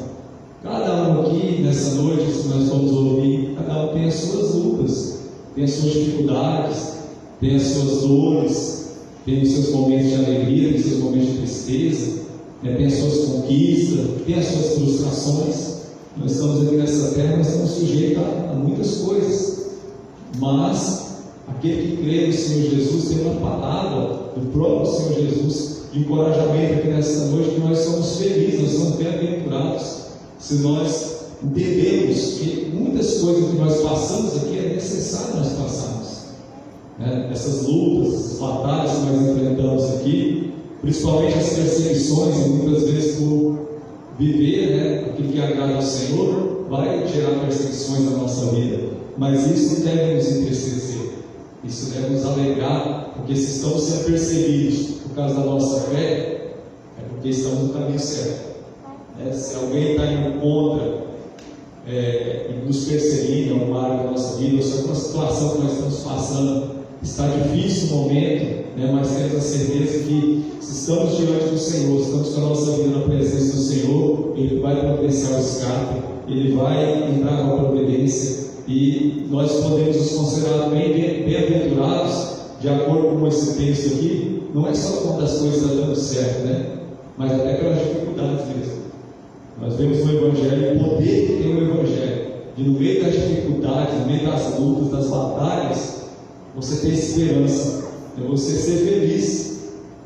Cada um aqui nessa noite, que nós vamos ouvir, cada um tem as suas lutas, tem as suas dificuldades, tem as suas dores, tem os seus momentos de alegria, tem os seus momentos de tristeza, né? Tem as suas conquistas, tem as suas frustrações. Nós estamos aqui nessa terra, nós estamos sujeitos a muitas coisas, mas aquele que crê no Senhor Jesus tem uma palavra do próprio Senhor Jesus de encorajamento aqui nessa noite, que nós somos felizes, nós somos bem-aventurados se nós entendemos que muitas coisas que nós passamos aqui é necessário nós passarmos, né? Essas lutas, essas batalhas que nós enfrentamos aqui, principalmente as perseguições, e muitas vezes por viver, né, aquilo que agrada ao Senhor, vai gerar perseguições na nossa vida, mas isso não deve nos entristecer, isso deve nos alegrar, porque se estamos sendo perseguidos por causa da nossa fé, é porque estamos no caminho certo. Se alguém está indo contra e nos perseguindo em alguma área da nossa vida, ou se alguma situação que nós estamos passando está difícil o momento, né, mas temos a certeza que se estamos diante do Senhor, estamos com a nossa vida na presença do Senhor, Ele vai providenciar o escape, Ele vai entrar com a providência, e nós podemos nos considerar bem-aventurados, de acordo com esse texto aqui, não é só quando as coisas estão dando certo, né, mas até pelas dificuldades mesmo. Nós vemos no Evangelho o poder que tem o Evangelho, de no meio das dificuldades, no meio das lutas, das batalhas, você ter esperança, você ser feliz,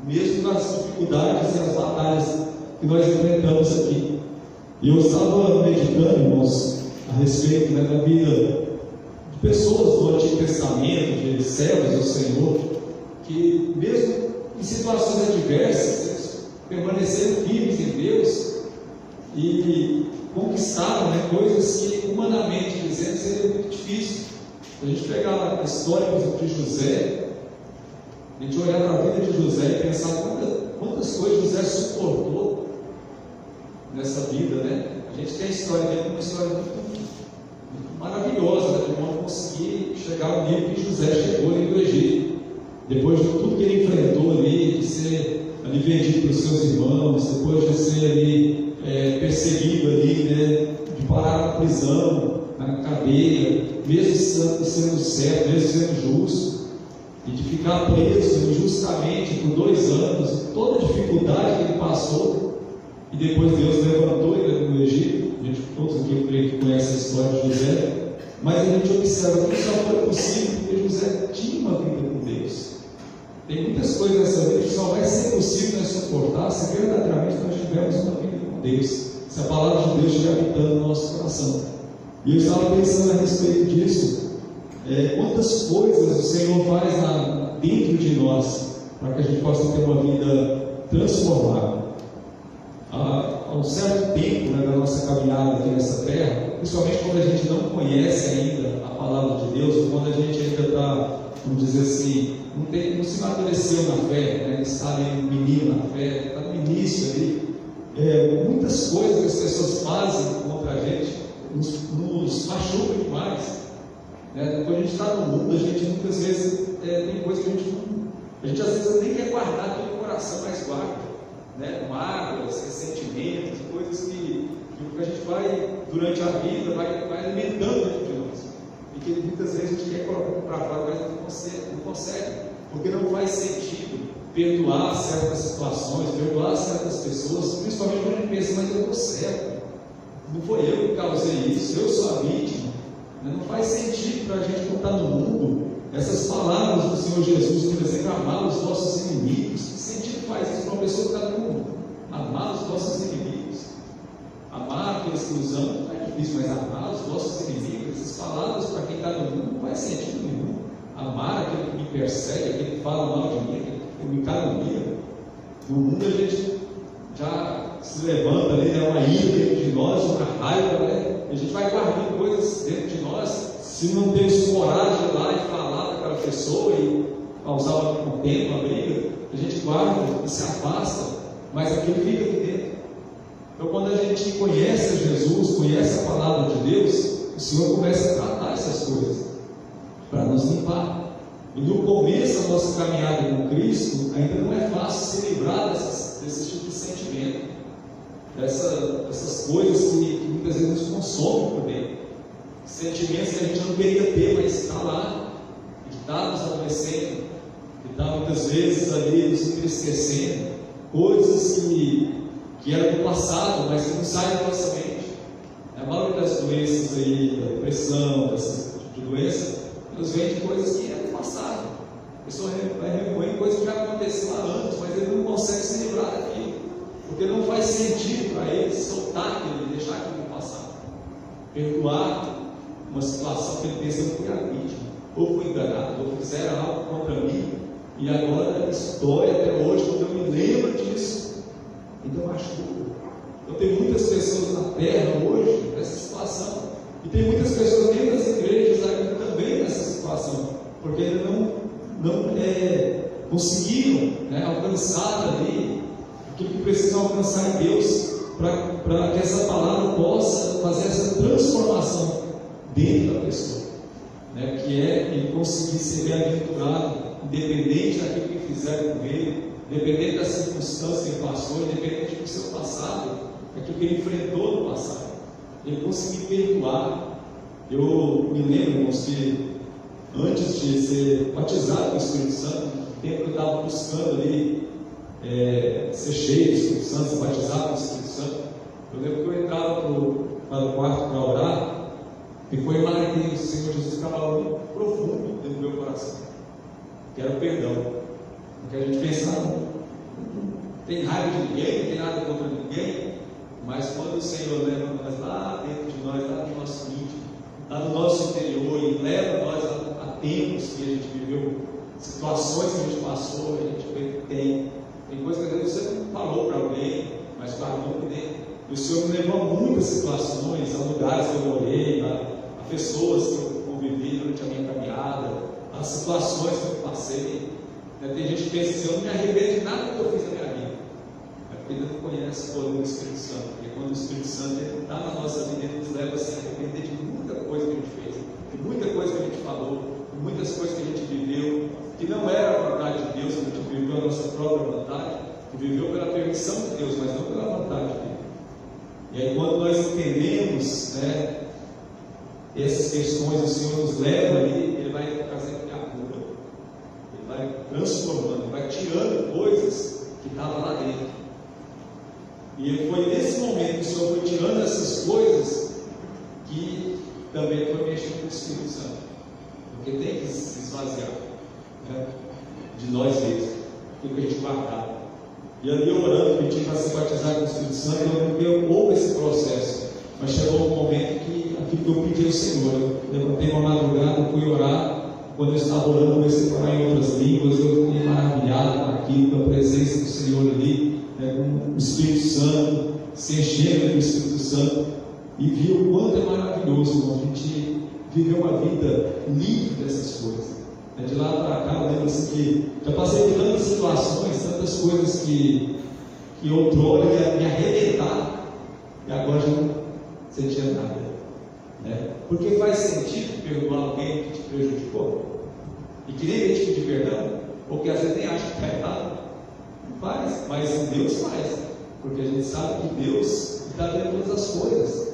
mesmo nas dificuldades e nas batalhas que nós enfrentamos aqui. E eu estava meditando, irmãos, a respeito da vida de pessoas do Antigo Testamento, de servos do Senhor, que mesmo em situações adversas, eles permaneceram firmes em Deus e conquistaram coisas que, humanamente dizendo, seria muito difícil. Se a gente pegar a história de José, a gente olhar para a vida de José e pensar quantas coisas José suportou nessa vida, A gente tem a história dele, uma história muito maravilhosa, de como conseguir chegar ao nível que José chegou ali no Egito, depois de tudo que ele enfrentou ali, de ser ali vendido para os seus irmãos, depois de ser ali perseguido ali, de parar na prisão, na cadeia, mesmo sendo certo, mesmo sendo justo, e de ficar preso injustamente por 2 anos, toda a dificuldade que ele passou, e depois Deus levantou ele no Egito. A gente, todos aqui, eu creio que conhecem a história de José, mas a gente observa que isso só foi possível porque José tinha uma vida com Deus. Tem muitas coisas nessa vida que só vai ser possível nós suportar se verdadeiramente nós tivermos uma vida com Deus, se a palavra de Deus estiver habitando no nosso coração. E eu estava pensando a respeito disso, quantas coisas o Senhor faz dentro de nós, para que a gente possa ter uma vida transformada. Há um certo tempo da nossa caminhada aqui nessa terra, principalmente quando a gente não conhece ainda a palavra de Deus, ou quando a gente ainda está, vamos dizer assim, não se amadureceu na fé, está ali um menino na fé, está no início ali, muitas coisas que as pessoas fazem contra a gente nos machucam demais. Quando a gente está no mundo, a gente muitas vezes tem coisas que a gente às vezes nem quer guardar tudo no coração, mas guarda. Mágoas, ressentimentos, coisas que a gente vai, durante a vida, vai alimentando dentro de nós. E que muitas vezes a gente quer colocar para fora, mas não consegue, porque não faz sentido perdoar certas situações, perdoar certas pessoas, principalmente quando a gente pensa, mas eu estou certo, não foi eu que causei isso, eu sou a vítima. Não faz sentido para a gente contar no mundo essas palavras do Senhor Jesus, por exemplo, amar os nossos inimigos. Que sentido faz isso para uma pessoa que está no mundo? Amar os nossos inimigos, amar aqueles que nos amam, não é difícil, mas amar os nossos inimigos, essas palavras para quem está no mundo não faz sentido nenhum. Amar aquele que me persegue, aquele que fala mal de mim, aquele que me calunia. No mundo a gente já se levanta ali, uma ira dentro de nós, uma raiva, a gente vai guardando coisas dentro de nós. Se não temos coragem de ir lá e falar daquela pessoa e causar um tempo, uma briga, a gente guarda e se afasta, mas aquilo fica aqui dentro. Então, quando a gente conhece a Jesus, conhece a palavra de Deus, o Senhor começa a tratar essas coisas para nos limpar. E no começo da nossa caminhada com Cristo, ainda não é fácil se livrar desse tipo de sentimento, dessas coisas que muitas vezes nos consomem por dentro. Sentimentos que a gente não queria ter, mas está lá, que está nos adoecendo, que está muitas vezes ali nos entristecendo, coisas que eram do passado, mas que não saem da nossa mente. A maioria das doenças aí, da depressão, desse tipo de doença, elas vêm de coisas que eram do passado. A pessoa vai remoer coisas que já aconteceram há anos, mas ele não consegue se livrar daquilo, porque não faz sentido para ele soltar aquilo, deixar aquilo no passado. Perdoar uma situação que ele pensa, eu fui a vítima, ou fui enganado, ou fizeram algo contra mim, e agora isso dói até hoje, quando eu me lembro disso, então machuca. Então tem muitas pessoas na terra hoje nessa situação, e tem muitas pessoas dentro das igrejas ainda também nessa situação, porque ainda não conseguiram alcançar ali aquilo que precisam alcançar em Deus, para que essa palavra possa fazer essa transformação dentro da pessoa, que é ele conseguir ser bem-aventurado, independente daquilo que fizeram com ele, independente das circunstâncias que ele passou, independente do seu passado, daquilo que ele enfrentou no passado, ele conseguir perdoar. Eu me lembro, irmãos, que antes de ser batizado com o Espírito Santo, no tempo que eu estava buscando ali ser cheio do Espírito Santo, ser batizado com o Espírito Santo, eu lembro que eu entrava para o quarto para orar, e foi lá que o Senhor Jesus ficava algo profundo dentro do meu coração, que era o perdão. Porque a gente pensa, não tem raiva de ninguém, não tem nada contra ninguém, mas quando o Senhor leva nós lá dentro de nós, lá no nosso íntimo, lá no nosso interior, e leva nós a tempos que a gente viveu, situações que a gente passou, a gente vê que tem coisas que às vezes você não falou para alguém, mas guardou por dentro. E o Senhor me levou a muitas situações, a lugares que eu morei, a pessoas que eu convivi durante a minha caminhada, as situações que eu passei. Tem gente que pensa assim, eu não me arrependo de nada que eu fiz na minha vida. É porque ainda não conhece o poder do Espírito Santo. Porque quando o Espírito Santo está na nossa vida, ele nos leva a se arrepender de muita coisa que a gente fez, de muita coisa que a gente falou, de muitas coisas que a gente viveu, que não era a vontade de Deus, que a gente viveu a nossa própria vontade, que viveu pela permissão de Deus, mas não pela vontade dele. E aí quando nós entendemos, essas questões, o Senhor nos leva ali, ele vai trazendo a cura, ele vai transformando, ele vai tirando coisas que estavam lá dentro. E foi nesse momento que o Senhor foi tirando essas coisas que também foi mexendo com o Espírito Santo, porque tem que se esvaziar de nós mesmos, do que a gente guardava. E ali orando, pedindo para se batizar com o Espírito Santo, eu houve esse processo. Mas chegou um momento que aquilo que eu pedi ao Senhor, eu levantei uma madrugada, fui orar. Quando eu estava orando, comecei a falar em outras línguas. Eu fiquei maravilhado com aquilo, com a presença do Senhor ali, com o Espírito Santo, se enchendo do Espírito Santo. E vi o quanto é maravilhoso, irmão, a gente viver uma vida livre dessas coisas. De lá para cá, eu lembro assim que já passei por tantas situações, tantas coisas que outrora ia me arrebentar, e agora já não sentia nada. Porque faz sentido perdoar alguém que te prejudicou? E que nem te pedir perdão? Ou que às vezes nem acha que está errado? Não faz, mas Deus faz, porque a gente sabe que Deus está vendo todas as coisas.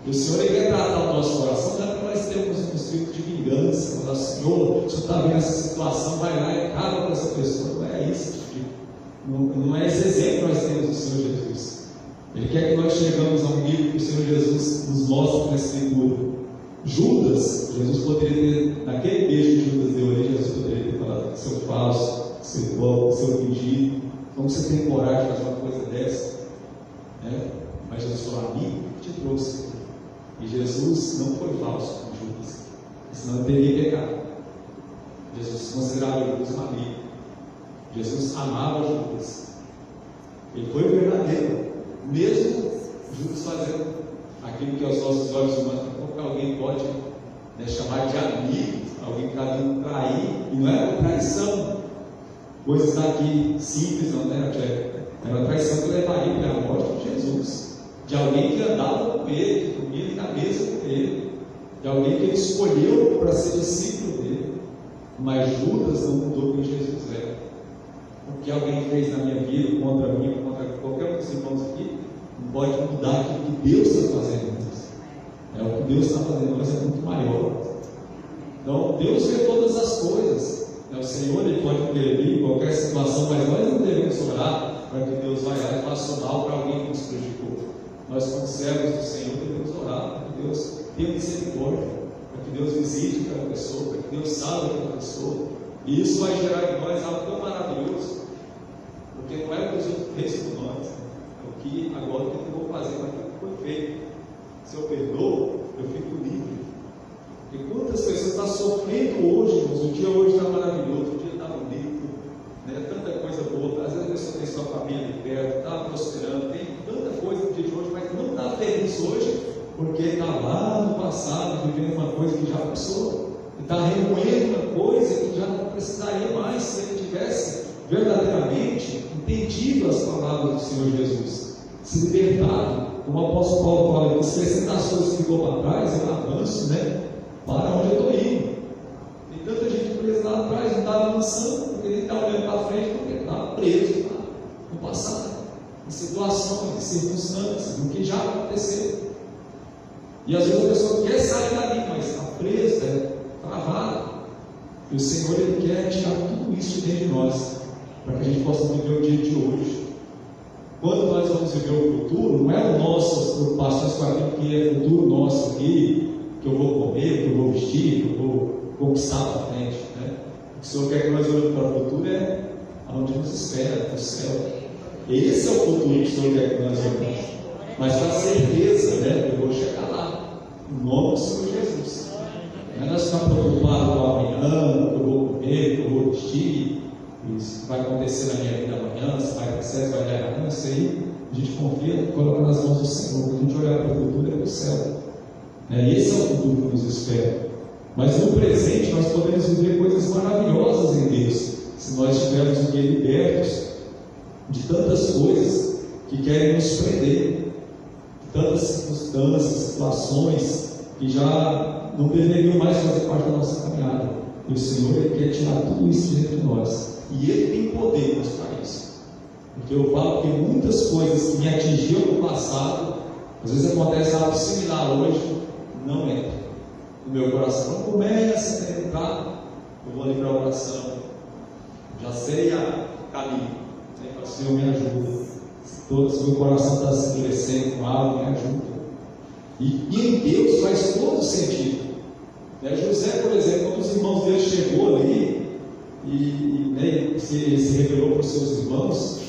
E o Senhor quer tratar o nosso coração, não é para nós termos um espírito de vingança, falar, Senhor, se você está vendo essa situação, vai lá e acaba com essa pessoa. Não é isso, não é esse exemplo que nós temos do Senhor Jesus. Ele quer que nós chegamos a um nível que o Senhor Jesus nos mostra na Escritura. Judas, Jesus poderia ter, naquele beijo que Judas deu ali, Jesus poderia ter falado, seu falso, seu golpe, seu fingido, como você tem coragem de fazer uma coisa dessa? Mas Jesus falou, amigo, que te trouxe. E Jesus não foi falso com Judas, senão teria pecado. Jesus considerava Judas um amigo. Jesus amava Judas. Ele foi verdadeiro, mesmo Judas fazendo aquilo que aos nossos olhos humanos, como alguém pode chamar de amigo, alguém que está vindo trair, e não era uma traição, coisas daqui simples, não era, era uma traição que levaria para a morte de Jesus. De alguém que andava com ele, que comia na mesa com ele, de alguém que ele escolheu para ser discípulo dele. Mas Judas não mudou quem Jesus era. O que alguém fez na minha vida, contra mim, contra qualquer um dos irmãos aqui, não pode mudar aquilo que Deus está fazendo em nós. O que Deus está fazendo em nós é muito maior. Então, Deus vê todas as coisas. O Senhor ele pode prevenir qualquer situação, mas nós não devemos orar para que Deus vá lá e faça mal para alguém que nos prejudicou. Nós, como servos do Senhor, devemos orar para que Deus tenha misericórdia, para que Deus visite aquela pessoa, para que Deus salve aquela pessoa. E isso vai gerar em nós algo tão maravilhoso, porque não é o que os outros pensam por nós, é o que agora eu vou fazer para aquilo que foi feito. Se eu perdoo, eu fico livre. E quantas pessoas estão sofrendo hoje, irmãos? O dia hoje está maravilhoso, o dia está bonito, tanta coisa boa. Às vezes a pessoa tem sua família de perto, está prosperando, tem tanta coisa no dia de hoje, mas não está feliz hoje, porque está lá no passado vivendo uma coisa que já passou, está remoendo uma coisa que já não precisaria mais se ele tivesse verdadeiramente entendido as palavras do Senhor Jesus, se libertado. Como o apóstolo Paulo fala, que se acrescentar as coisas que ficou para trás, é um avanço, para onde eu estou indo. Tem tanta gente presa lá atrás, não está avançando, porque ele está olhando para frente, porque está preso lá no passado, em situações, em circunstâncias, no que já aconteceu. E às vezes a pessoa quer sair dali, mas está presa, travada. E o Senhor ele quer tirar tudo isso de dentro de nós, para que a gente possa viver o dia de hoje. quando nós vamos viver o futuro, não é o nossas preocupações com aquilo que é futuro nosso aqui, que eu vou comer, que eu vou vestir, que eu vou conquistar para frente, né? O que o Senhor quer que nós olhemos para o futuro é aonde nos espera, no céu. Esse é o futuro que o Senhor quer que nós olhemos. Mas com a certeza, né, que eu vou chegar lá, em nome do Senhor Jesus. Não é nós ficar preocupados com amanhã, o que eu vou comer, o que eu vou vestir, isso vai acontecer na minha vida amanhã, se vai dar certo, vai dar errado, isso aí a gente confia, coloca nas mãos do Senhor. Quando a gente olhar para o futuro, é para o céu. Esse é o futuro que nos espera. Mas no presente nós podemos viver coisas maravilhosas em Deus, se nós estivermos aqui libertos de tantas coisas que querem nos prender, de tantas circunstâncias, situações que já não deveriam mais fazer parte da nossa caminhada. E o Senhor, Ele quer tirar tudo isso dentro de nós. E Ele tem poder para isso. Porque eu falo que muitas coisas que me atingiam no passado, às vezes acontece algo similar hoje, não entra no meu coração. Não começa a entrar, eu vou ali para a oração. Já sei a caminho. O Senhor me ajuda. Se o meu coração está se endurecendo com algo, me ajuda. E em Deus faz todo sentido. José, por exemplo, quando os irmãos dele chegou ali e se revelou para os seus irmãos,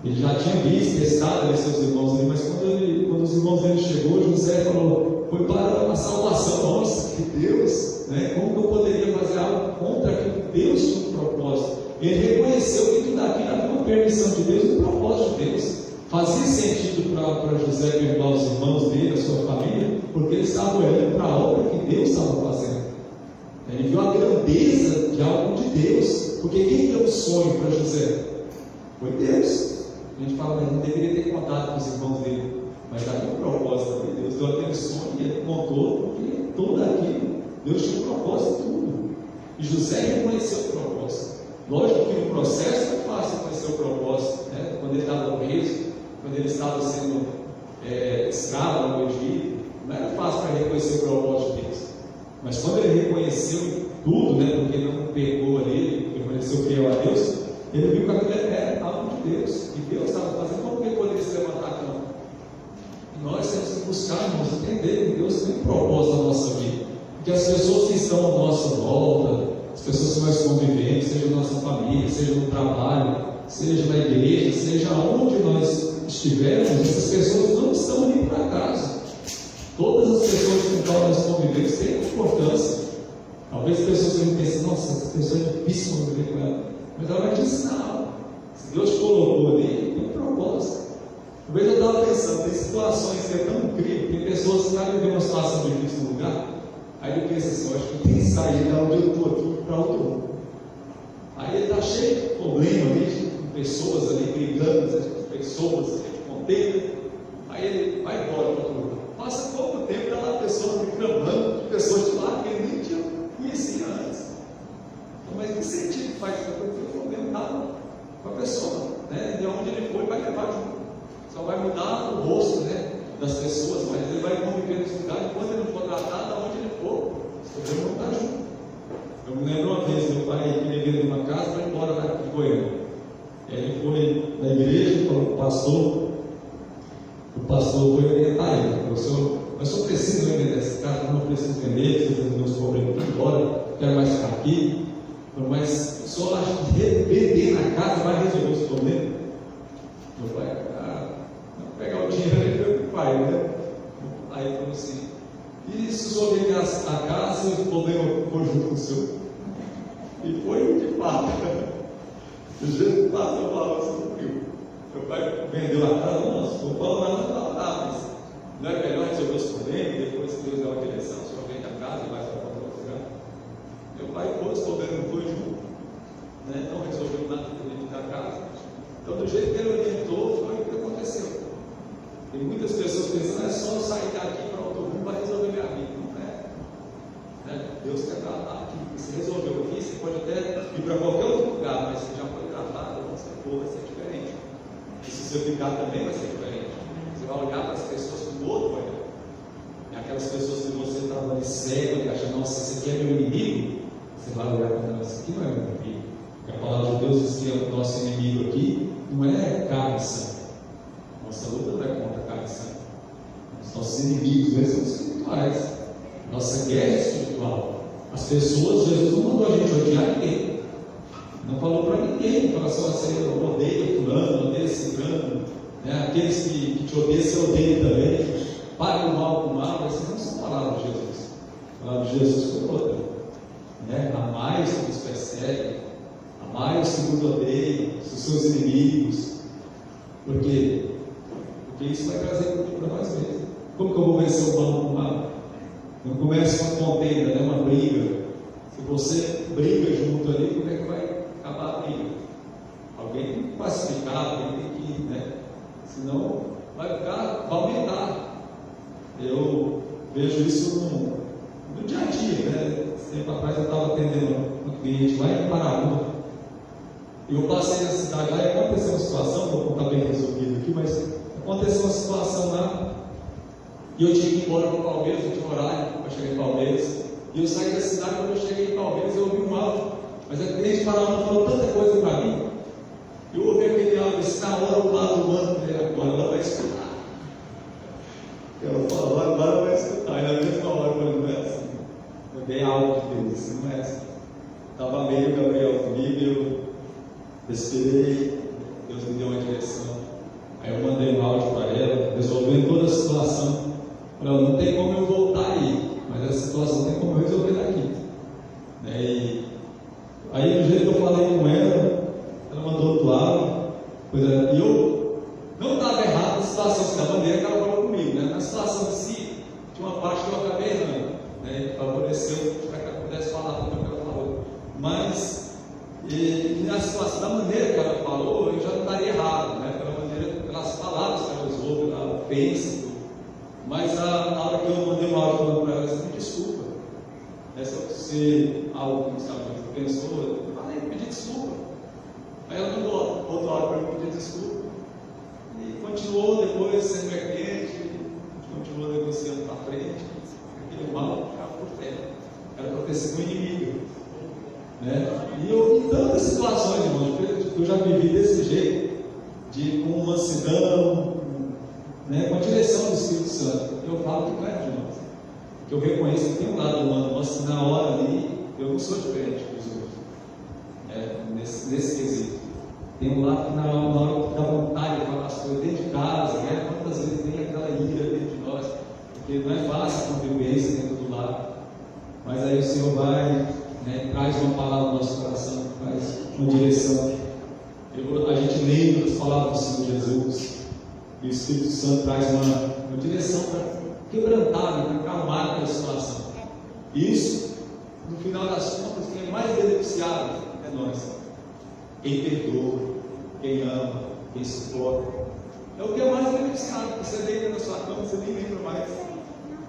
ele já tinha visto, testado ali seus irmãos ali, mas quando os irmãos dele chegou, José falou: foi para a salvação nossa, que Deus, como que eu poderia fazer algo contra aquilo que Deus tinha um propósito? Ele reconheceu que tudo aquilo era uma permissão de Deus e um propósito de Deus. Fazia sentido para José perdoar os irmãos dele, a sua família, porque ele estava olhando para a obra que Deus estava fazendo. Ele viu a grandeza de algo de Deus. Porque quem deu o sonho para José? Foi Deus. A gente fala, mas não deveria ter contado com os irmãos dele. Mas havia um propósito de Deus. Deu aquele sonho e ele contou, porque tudo aquilo, Deus tinha um propósito em tudo. E José reconheceu o propósito. Lógico que no processo não é fácil reconhecer o propósito, quando ele estava preso, quando ele estava sendo escravo no Egito, não era fácil para reconhecer o propósito de Deus. Mas quando ele reconheceu tudo, porque não pecou ali, reconheceu fiel a Deus, ele viu que aquilo era algo de Deus, que Deus estava fazendo. Como que ele poderia se levantar não? E nós temos que buscar, irmãos, entender que Deus tem um propósito na nossa vida. Porque as pessoas que estão à nossa volta, as pessoas que nós convivemos, seja na nossa família, seja no trabalho, seja na igreja, seja onde nós estivermos, essas pessoas não estão ali por acaso. Todas as pessoas com quem nós convivemos têm importância. Talvez as pessoas tenham pensado: nossa, essa pessoa é difícil conviver com ela. Mas ela vai te ensinar algo. Se Deus colocou ali, tem um propósito. Uma vez eu estava pensando, tem situações que é tão incrível, tem pessoas que estão vivendo uma situação difícil no lugar, aí ele pensa assim: eu acho que tem que sair da onde eu estou aqui para outro mundo. Aí ele está cheio de problema ali, com pessoas ali brigando, pessoas contendo. Aí ele vai embora para outro lugar. Passa pouco tempo, aquela pessoa reclamando de pessoas de lá que ele nem tinha conhecido antes. Então, mas que sentido faz? Porque o problema está com a pessoa, de onde ele foi, vai levar junto. Só vai mudar o rosto, das pessoas, mas ele vai conviver nesse lugar. E quando ele não for tratado, aonde ele for, o problema não está junto. Eu me lembro uma vez, meu pai queria vir numa casa para ir embora lá de Goiânia. Ele foi na igreja, falou com o pastor foi orientar ele: eu só preciso vender essa casa, não preciso vender, preciso resolver os problemas aqui embora, quero mais ficar aqui. Mas o senhor acha que vender na casa vai resolver os problemas? Meu pai, pegar o dinheiro ali foi o pai, Aí ele falou assim: e se o senhor vender a casa e o problema for junto com o senhor? E foi de fato. Do jeito que passou, eu falava assim: meu pai vendeu a casa, não vou falar nada, mas não é melhor resolver os problemas, depois que Deus dá uma direção, o senhor vende a casa e vai para outro lugar? Meu pai foi, os problemas não foi junto, não resolveu nada dentro da casa. Então, do jeito que ele orientou, foi o que aconteceu. Tem muitas pessoas pensando: é só sair daqui para outro mundo para resolver minha vida. Não é. Deus quer tratar aqui. Se resolveu aqui, você pode até ir para qualquer outro lugar, mas você já foi tratado, quando você for, vai ser diferente. E se você ficar também, vai ser diferente. Você vai olhar para as pessoas com outro olhar. E aquelas pessoas que você estava ali cego, e acha: nossa, esse aqui é meu inimigo. Você vai olhar para ela: esse aqui não é meu inimigo. Porque a palavra de Deus diz que o nosso inimigo aqui não é carne e sangue, Nossa luta não é contra carne e sangue. Os nossos inimigos, eles são espirituais. Nossa guerra é espiritual. As pessoas, Jesus não mandou a gente odiar ninguém. Não falou para ninguém. Falou assim: você odeia fulano, odeia ciclano, né? Aqueles que te odeiam, você odeia também. Pague o mal com o mal. Essas não são palavras de Jesus. A palavra de Jesus foi outra, né? Amai os que nos perseguem, amai os que nos odeiam, os seus inimigos. Por quê? Porque isso vai trazer para nós mesmos. Como que eu vou vencer o mal com o mal? Não começa uma contenda, né? Uma briga. Se você briga junto ali, como é que vai acabar a briga? Alguém tem que pacificar, alguém tem que, né? Senão vai aumentar. Eu vejo isso no dia a dia, né? Tempo atrás eu estava atendendo um cliente lá em Paraná. E eu passei na cidade lá e aconteceu uma situação, vou contar bem resolvido aqui, mas aconteceu uma situação lá e eu tinha que ir embora para Palmeiras, eu tinha um horário para chegar em Palmeiras. E eu saí da cidade, quando eu cheguei em Palmeiras eu ouvi um áudio, mas a cliente de Paraná falou tanta coisa para mim. Eu ouvi aquele áudio, disse: na hora o lado humano dele agora, ela vai escutar. Ela falou: agora vai escutar. E na mesma hora eu falei: não é assim. É bem alto de Deus, assim, não é assim. Estava meio Gabriel comigo, eu respirei, Deus me deu uma direção. Aí eu mandei um áudio para ela, resolvendo toda a situação. Falei: não tem como eu voltar aí, mas essa situação tem como eu resolver daqui. E aí, do jeito que eu falei com ela, ela mandou outro áudio. E eu não estava errado na situação, da maneira que ela falou comigo, né? Na situação em si, tinha uma parte que eu acabei errando, né? Favoreceu para que ela pudesse falar tudo o que ela falou. Mas, na situação, da maneira que ela falou, eu já não estaria errado, né? Pela maneira, pelas palavras que ela usou, pela ofensa. Mas na hora que eu mandei um áudio para ela, eu disse: me desculpa. Se você algo que sabe, pensou, eu falei, pedi desculpa. Aí ela mandou outro áudio para mim pedir desculpa. E continuou depois sendo quente, continuou negociando para frente. Aquele mal ficava por terra. Era para ter sido um inimigo. Né? E eu vi tantas situações, irmãos, que eu já vivi desse jeito, com mansidão, né, com a direção do Espírito Santo. Eu falo que não é, irmãos, que eu reconheço que tem um lado humano, mas na hora ali eu não sou diferente dos outros, nesse quesito. Tem um lado que na hora que dá vontade de falar as coisas dentro de casa, né? Quantas vezes tem aquela ira dentro de nós, porque não é fácil a convivência dentro do lar. Mas aí o Senhor vai, né, traz uma palavra no nosso coração, traz uma direção. A gente lembra as palavras do Senhor Jesus, e o Espírito Santo traz uma direção para quebrantar, para acalmar aquela situação. Isso, no final das contas, quem é mais beneficiado é nós. Quem perdoa, quem ama, quem suporta, é o que é mais beneficiado. Você deita na sua cama, você nem lembra mais.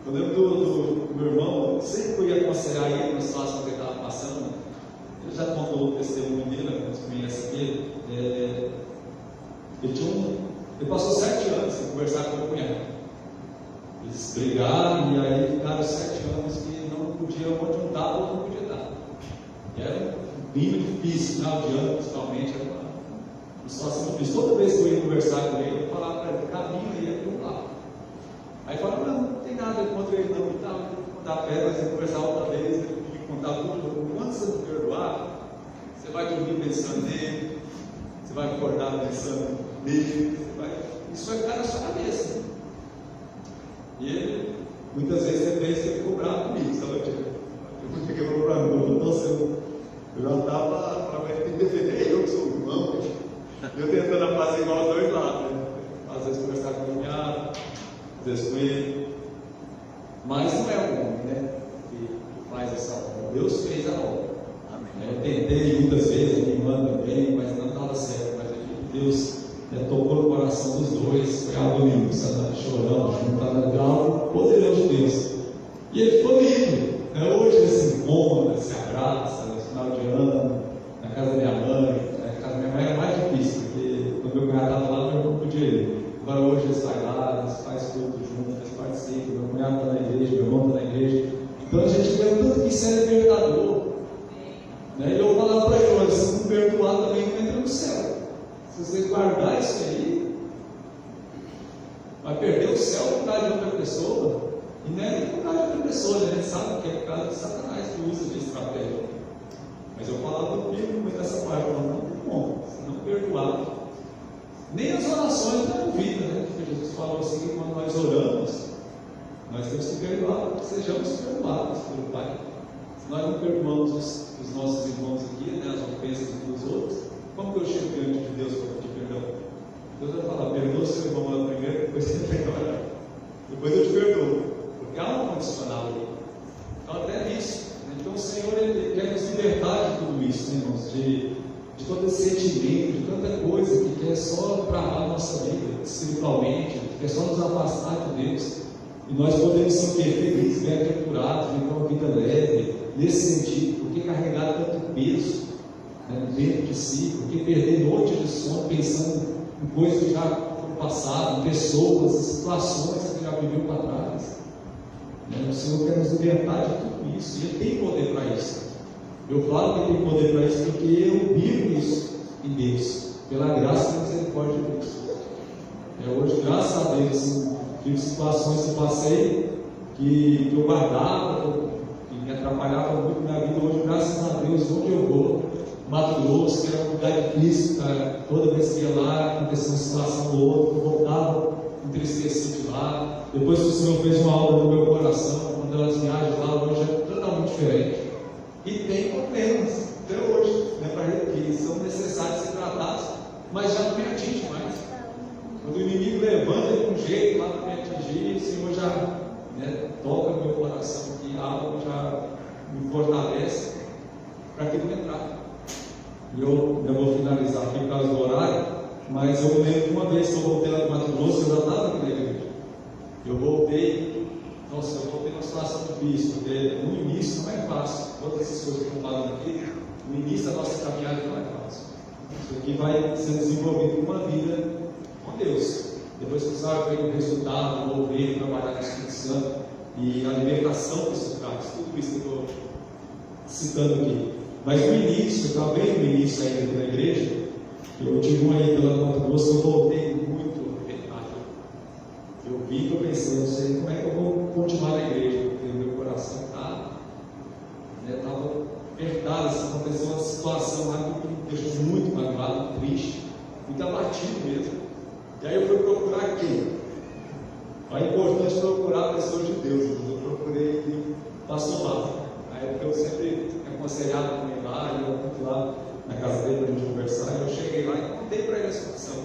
Eu lembro do meu irmão, sempre que eu ia aconselhar ele na situação que ele estava passando, ele já contou o testemunho dele, a gente conhece ele. Ele passou 7 anos sem conversar com o meu cunhado. Eles brigaram e aí ficaram 7 anos que não podiam, onde um dava, outro não podia dar. E era bem difícil, final de ano, principalmente, era uma situação difícil. Toda vez que eu ia conversar com ele, eu falava para ele: caminho aí é para um lado. Aí falava: não tem nada contra ele, não, e tal, vou dar fé, mas eu conversar outra vez, eu tive que contar tudo. Quando você não perdoar, você vai dormir pensando nele, você vai acordar pensando nele, isso vai ficar na sua cabeça. E ele, muitas vezes, ele ficou bravo comigo, sabe? Eu fiquei bravo, eu já estava para defender eu, que sou o irmão, eu tentando fazer igual aos dois lados, né? Às vezes conversar com o cunhado, às vezes com ele. Mas não é o homem, né, que faz essa obra. Deus fez a obra. Eu tentei muitas vezes, me manda bem, mas não estava certo. Mas Deus tocou no coração dos dois, foi algo lindo, sabe? Chorando, juntando, algo poderoso de Deus. E ele ficou lindo. Hoje esse encontro, esse abraço, no final de ano, na casa da minha mãe. Na casa da minha mãe era mais difícil, porque quando meu cunhado estava lá, eu não podia ir. Agora hoje eles saem lá, eles fazem tudo junto, eles participam, meu cunhado está na igreja, meu irmão está na igreja. Então a gente vê o tanto que isso é libertador. E eu falava para ele: olha, se não perdoar também não entra no céu. Se você guardar isso aí, vai perder o céu por causa de outra pessoa, e não é nem por causa de outra pessoa, né? A gente sabe que é por causa de Satanás que usa de estratégia. Mas eu falava do Bíblia, mas essa parte não tem como, se não perdoar, nem as orações não ouvidas, né? Porque Jesus falou assim que quando nós oramos, nós temos que perdoar, para que sejamos perdoados pelo Pai. Se nós não perdoamos os nossos irmãos aqui, né, as ofensas dos outros, como que eu chego diante de Deus para pedir perdão? Deus vai falar, perdoa o seu irmão lá primeiro, depois você perdoa. Depois eu te perdoo, porque há um condicional ali. Então até isso. Então o Senhor Ele quer nos libertar de tudo isso, né, irmãos? De todo esse sentimento, de tanta coisa que quer só travar a nossa vida espiritualmente, que quer só nos afastar de Deus. E nós podemos ser o quê? Felizes, bem-aventurados, viver uma vida leve, nesse sentido, porque carregar tanto peso, né, dentro de si, porque perder noites de sono pensando em coisas que já foram passadas, em pessoas, em situações que já viveu para trás. Né? O Senhor quer nos libertar de tudo isso, e Ele tem poder para isso. Eu falo que Ele tem poder para isso porque eu vivo isso em Deus, pela graça e misericórdia de Deus. Hoje, graças a Deus, assim, tive situações que eu passei que eu guardava, que me atrapalhava muito na vida. Hoje, graças a Deus, onde eu vou, Mato Grosso, que era um lugar difícil, cara, toda vez que ia lá, acontecia uma situação ou outra, eu voltava entristecido de lá. Depois que o Senhor fez uma obra no meu coração, quando as viagens lá, hoje é totalmente diferente. E tem problemas, até hoje, né, que são necessários ser tratados, mas já não me atinge mais. Quando o inimigo levanta de um jeito lá para me atingir, o Senhor já, né, toca no meu coração, que algo já me fortalece para aquilo entrar. E eu vou finalizar aqui por causa do horário, mas eu me lembro de uma vez que eu voltei lá do Mato Grosso, eu já estava naquela igreja. Eu voltei numa situação difícil, porque no início não é fácil. Todas essas coisas que eu estou falando aqui, no início da nossa caminhada não é fácil. Isso aqui vai ser desenvolvido com uma vida com Deus. Depois que você vai ver o resultado, envolver, trabalhar no Espírito Santo e a libertação que isso traz, tudo isso que eu estou citando aqui. Mas no início, talvez no início ainda da igreja, eu tive uma aí pela Mato Grosso, eu voltei muito arrebentado. Eu vi que eu pensei, não sei como é que eu vou continuar na igreja, porque meu coração estava apertado. Aconteceu uma situação lá que me deixou muito magoado, triste, muito abatido mesmo. E aí eu fui procurar quem? É importante procurar pessoas de Deus. Eu procurei o pastor Lázaro. Aí porque eu sempre aconselhava com ele lá, eu ia muito lá na casa dele para a gente conversar. Eu cheguei lá e contei para ele a situação.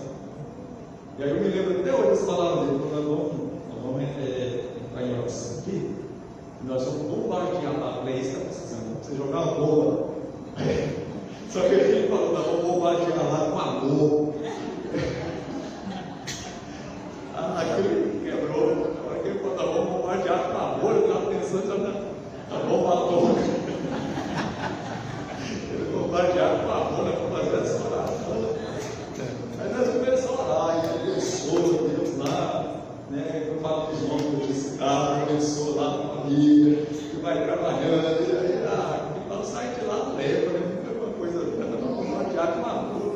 E aí eu me lembro até hoje das palavras dele, quando nós vamos entrar em oração aqui, nós vamos bombardear lá. Eu falei, isso está precisando, você jogar uma bomba. Só que ele falou, nós vamos bombardear lá com amor. Aquilo quebrou. Na hora que ele falou, nós vamos bombardear com amor, eu estava pensando na bomba atômica. Ele bombardear com amor, nós vamos fazer essa oração. Aí nós começamos a orar, e abençoa Deus lá, né? Eu falo dos nomes que eu tinha citado, abençoa lá a família, que vai trabalhando, e aí, então sai de lá, leva, né? Uma coisa, vamos bombardear com amor.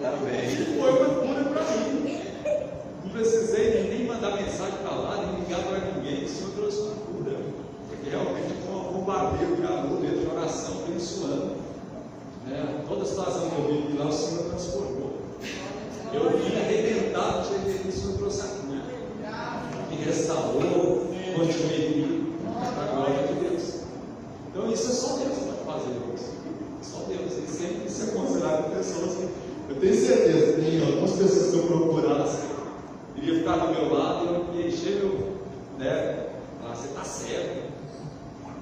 E foi uma cura para mim. Não precisei nem mandar mensagem para lá, nem ligar para ninguém. O Senhor trouxe uma cura, porque realmente foi um bombardeio de amor, de oração, abençoando. Toda a situação que eu vivi lá, o Senhor transformou. Eu vim arrebentado, o Senhor trouxe a cura, e restaurou, continuei vivo, para a glória de Deus. Então, isso é só Deus que pode fazer isso. Só Deus. E sempre se aconselhar com pessoas que eu tenho certeza, tem algumas pessoas que eu procurasse, iria ficar do meu lado e eu ia encher falar, você está certo,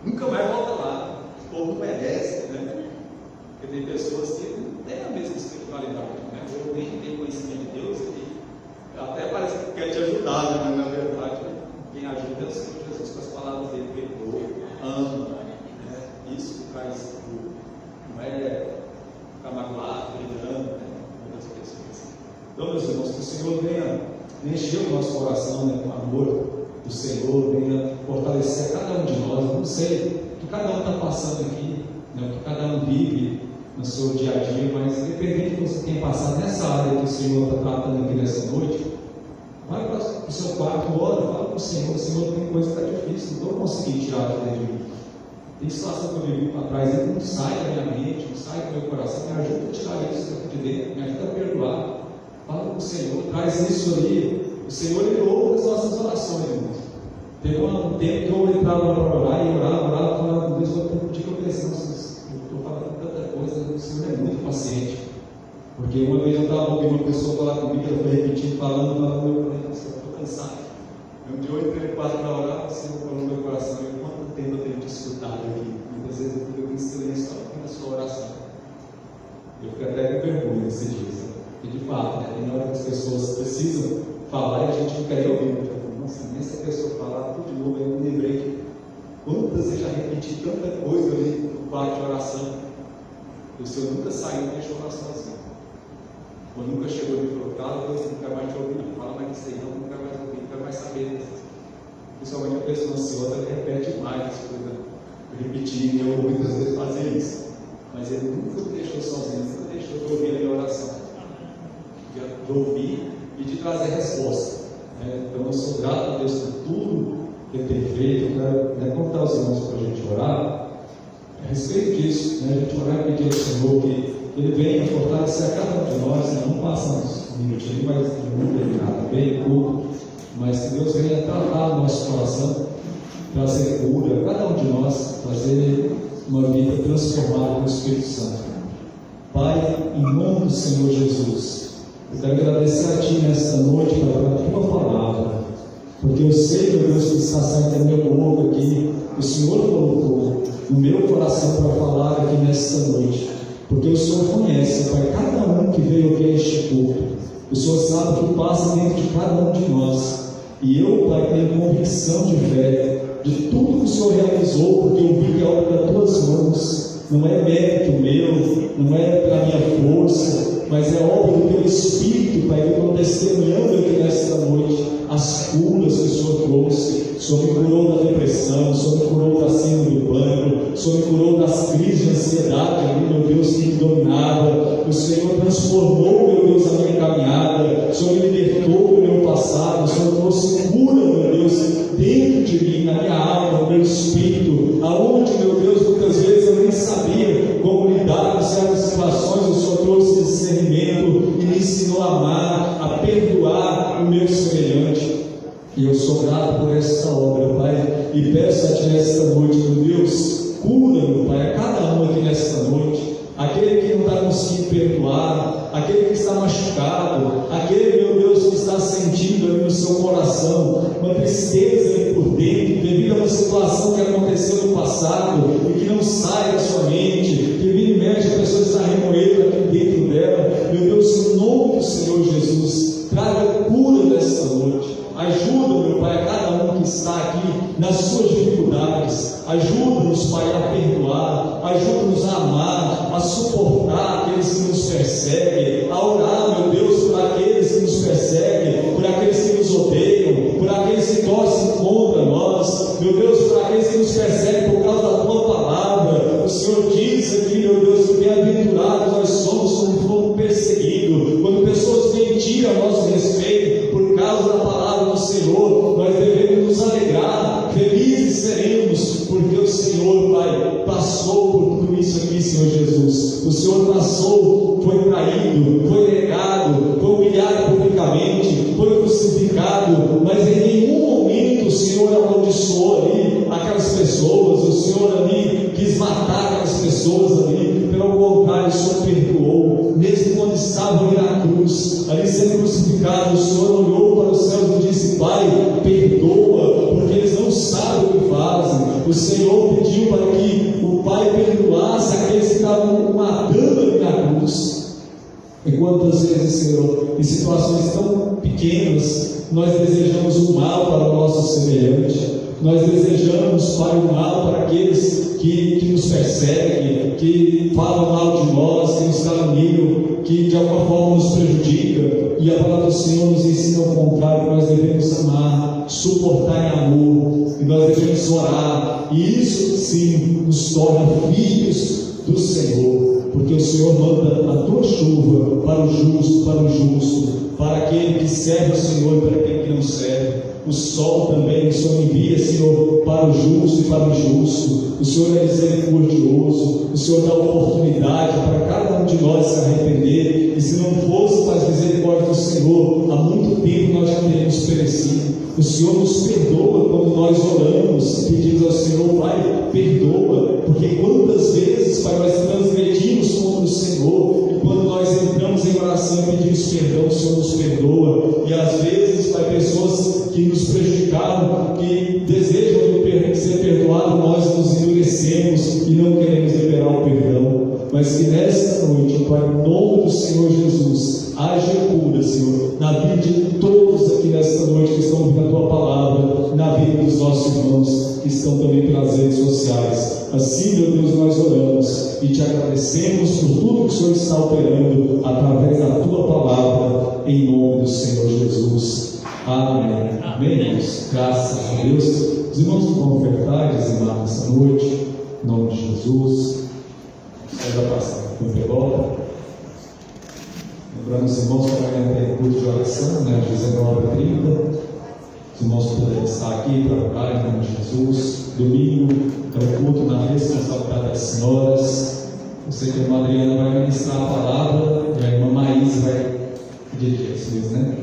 nunca mais volta lá, o povo não merece, né? Porque tem pessoas que não têm a mesma espiritualidade, né? Ou nem tem conhecimento de Deus, e até parece que quer te ajudar, né? Mas na verdade, quem ajuda é o Senhor Jesus com as palavras dele, perdoa, ama, né? Isso que traz tudo, não é ficar magoado, brigando, né? Das pessoas. Então, meus irmãos, que o Senhor venha encher o nosso coração, né, com o amor do Senhor, venha fortalecer cada um de nós. Eu não sei o que cada um está passando aqui, né, o que cada um vive no seu dia a dia, mas independente do que você tenha passado nessa área que o Senhor está tratando aqui nessa noite, vai para o no seu quarto, ora, fala com o Senhor, tem coisa que está difícil, não vou conseguir tirar de dentro de mim. Tem situação que eu vivi para trás, ele não sai da minha mente, não sai do meu coração, me ajuda a tirar isso de dentro, me ajuda a perdoar. Fala com o Senhor, traz isso ali. O Senhor, Ele ouve as nossas orações, irmãos. Teve um tempo que eu entrava para orar e orava, falava com Deus, um dia que eu pensei, nossa, eu estou falando tanta coisa, o Senhor é muito paciente. Porque uma vez eu estava ouvindo uma pessoa falar comigo, ela foi repetindo, falando, eu falei, nossa, eu estou cansado. Um dia eu entrei no quarto para orar, o Senhor falou no meu coração, quanto tempo eu tenho te escutado aqui? Muitas vezes eu fico em silêncio na sua oração. Eu fico até com vergonha nesse dia, sabe? E de fato, né, tem hora que as pessoas precisam falar e a gente fica aí ouvindo. Nossa, nem essa pessoa falar tudo de novo, eu me lembrei que quantas vezes já repeti tanta coisa ali no quarto de oração. E o Senhor nunca saiu e deixou nós sozinhos. Ou nunca chegou e falou, cala, Deus, não quero mais te ouvir, não fala mais disso aí, não quero mais ouvir, não quero mais saber disso. Principalmente a pessoa ansiosa, ela repete mais as coisas, repetir, e eu muitas vezes fazer isso. Mas Ele nunca me deixou sozinho, nunca deixou de ouvir a minha oração. De ouvir e de trazer resposta. Então eu sou grato a Deus por tudo que Ele tem feito. Eu quero contar aos irmãos para a gente orar a respeito disso, a gente orar e pedir ao Senhor que Ele venha fortalecer a cada um de nós, não passa uns minutinhos, mas não tem nada bem curto, mas que Deus venha tratar o nosso coração, trazer cura a cada um de nós, trazer uma vida transformada pelo Espírito Santo. Pai, em nome do Senhor Jesus, eu quero agradecer a Ti nesta noite pela Tua palavra, porque eu sei, meu Deus, que está saindo da minha boca aqui, o Senhor colocou no meu coração para falar aqui nesta noite, porque o Senhor conhece, Pai, cada um que veio ouvir este culto. O Senhor sabe o que passa dentro de cada um de nós, e eu, Pai, tenho convicção de fé de tudo que o Senhor realizou, porque eu vi que é obra das Tuas mãos. Não é mérito meu, não é pela minha força, mas é obra do Teu Espírito, Pai, que eu estou testemunhando aqui nesta noite as curas que o Senhor trouxe. O Senhor me curou da depressão, o Senhor me curou da síndrome do pânico, o Senhor me curou das crises de ansiedade, meu Deus, que me dominava. O Senhor transformou, meu Deus, a minha caminhada. O Senhor me libertou do meu passado. O Senhor trouxe cura, meu Deus, dentro de mim, na minha alma, no meu espírito, aonde, meu Deus, muitas vezes eu nem sabia como lidar com certas situações. O Senhor trouxe discernimento e me ensinou a amar, a perdoar o meu semelhante. E eu sou grato por essa obra, Pai, e peço a Ti nesta noite, meu Deus, cura, meu Pai, a cada um aqui nesta noite, aquele que não está conseguindo perdoar, aquele que está machucado, aquele, meu Deus, que está sentindo ali no seu coração uma tristeza ali por dentro, devido a uma situação que aconteceu no passado e que não sai da sua mente, que vira e mexe, a pessoa está remoendo aqui dentro dela. Meu Deus, em nome do Senhor Jesus, traga cura nesta noite. Ajuda, meu Pai, a cada um que está aqui nas suas dificuldades. Ajuda-nos, Pai, a perdoar. Ajuda-nos a amar, a suportar aqueles que nos perseguem, a orar, meu Deus, por aqueles que nos perseguem, por aqueles que nos odeiam, por aqueles que torcem contra nós, meu Deus, por aqueles que nos perseguem por causa da Tua palavra. O Senhor diz aqui, meu Deus, que bem-aventurados nós somos quando fomos perseguidos, quando pessoas mentiram a nosso respeito por causa da palavra do Senhor. Nós devemos nos alegrar, felizes seremos, porque o Senhor, Pai, passou por tudo isso aqui, Senhor Jesus. O Senhor passou, foi traído, foi negado, foi humilhado publicamente, foi crucificado, mas em nenhum momento o Senhor amaldiçoou ali aquelas pessoas, o Senhor ali quis matar aquelas pessoas ali. Pelo contrário, o Senhor perdoou, mesmo quando estava ali na cruz, ali sendo crucificado. O Senhor olhou para os céus e disse: Pai, perdoa, porque eles não sabem o que fazem. O Senhor pediu para que o Pai perdoasse aqueles que estavam matando ali na cruz. E quantas vezes, Senhor, em situações tão pequenas, nós desejamos o mal para o nosso semelhante. Nós desejamos, Pai, o mal para aqueles que nos perseguem, que falam mal de nós, que nos caluniam, que de alguma forma nos prejudicam. E a palavra do Senhor nos ensina ao contrário, que nós devemos amar, suportar em amor, e nós devemos orar. E isso sim nos torna filhos do Senhor, porque o Senhor manda a Tua chuva para o justo, para aquele que serve o Senhor e para aquele que não serve. O sol também o Senhor envia, Senhor, para o justo e para o injusto. O Senhor é misericordioso, o Senhor dá oportunidade para cada um de nós se arrepender, e se não fosse para as misericórdias do Senhor, há muito tempo nós já teríamos perecido. O Senhor nos perdoa quando nós oramos e pedimos ao Senhor: Pai, perdoa, porque quantas vezes, Pai, nós transgredimos contra o Senhor, e quando nós entramos em oração e pedimos perdão, o Senhor nos perdoa. E às vezes, Pai, pessoas que nos prejudicaram, que desejam ser perdoados, nós nos endurecemos e não queremos liberar o perdão. Mas que nesta noite, Pai, em nome do Senhor Jesus, haja cura, Senhor, na vida de todos aqui nesta noite que estão ouvindo a Tua palavra, na vida dos nossos irmãos que estão também pelas redes sociais. Assim, meu Deus, nós oramos e te agradecemos por tudo que o Senhor está operando através da Tua palavra, em nome do Senhor Jesus. Amém. Amém, irmãos? Graças a Deus. Os irmãos que vão ofertar e dizimar nessa noite, em nome de Jesus. Sai da passagem com o pelota. Lembrando os irmãos que amanhã tem culto de oração, né, às 19h30. Os irmãos puderem estar aqui para orar em nome de Jesus. Domingo é o culto na responsabilidade das senhoras. Eu sei que a irmã Adriana vai ministrar a palavra e a irmã Maísa vai pedir Jesus, né?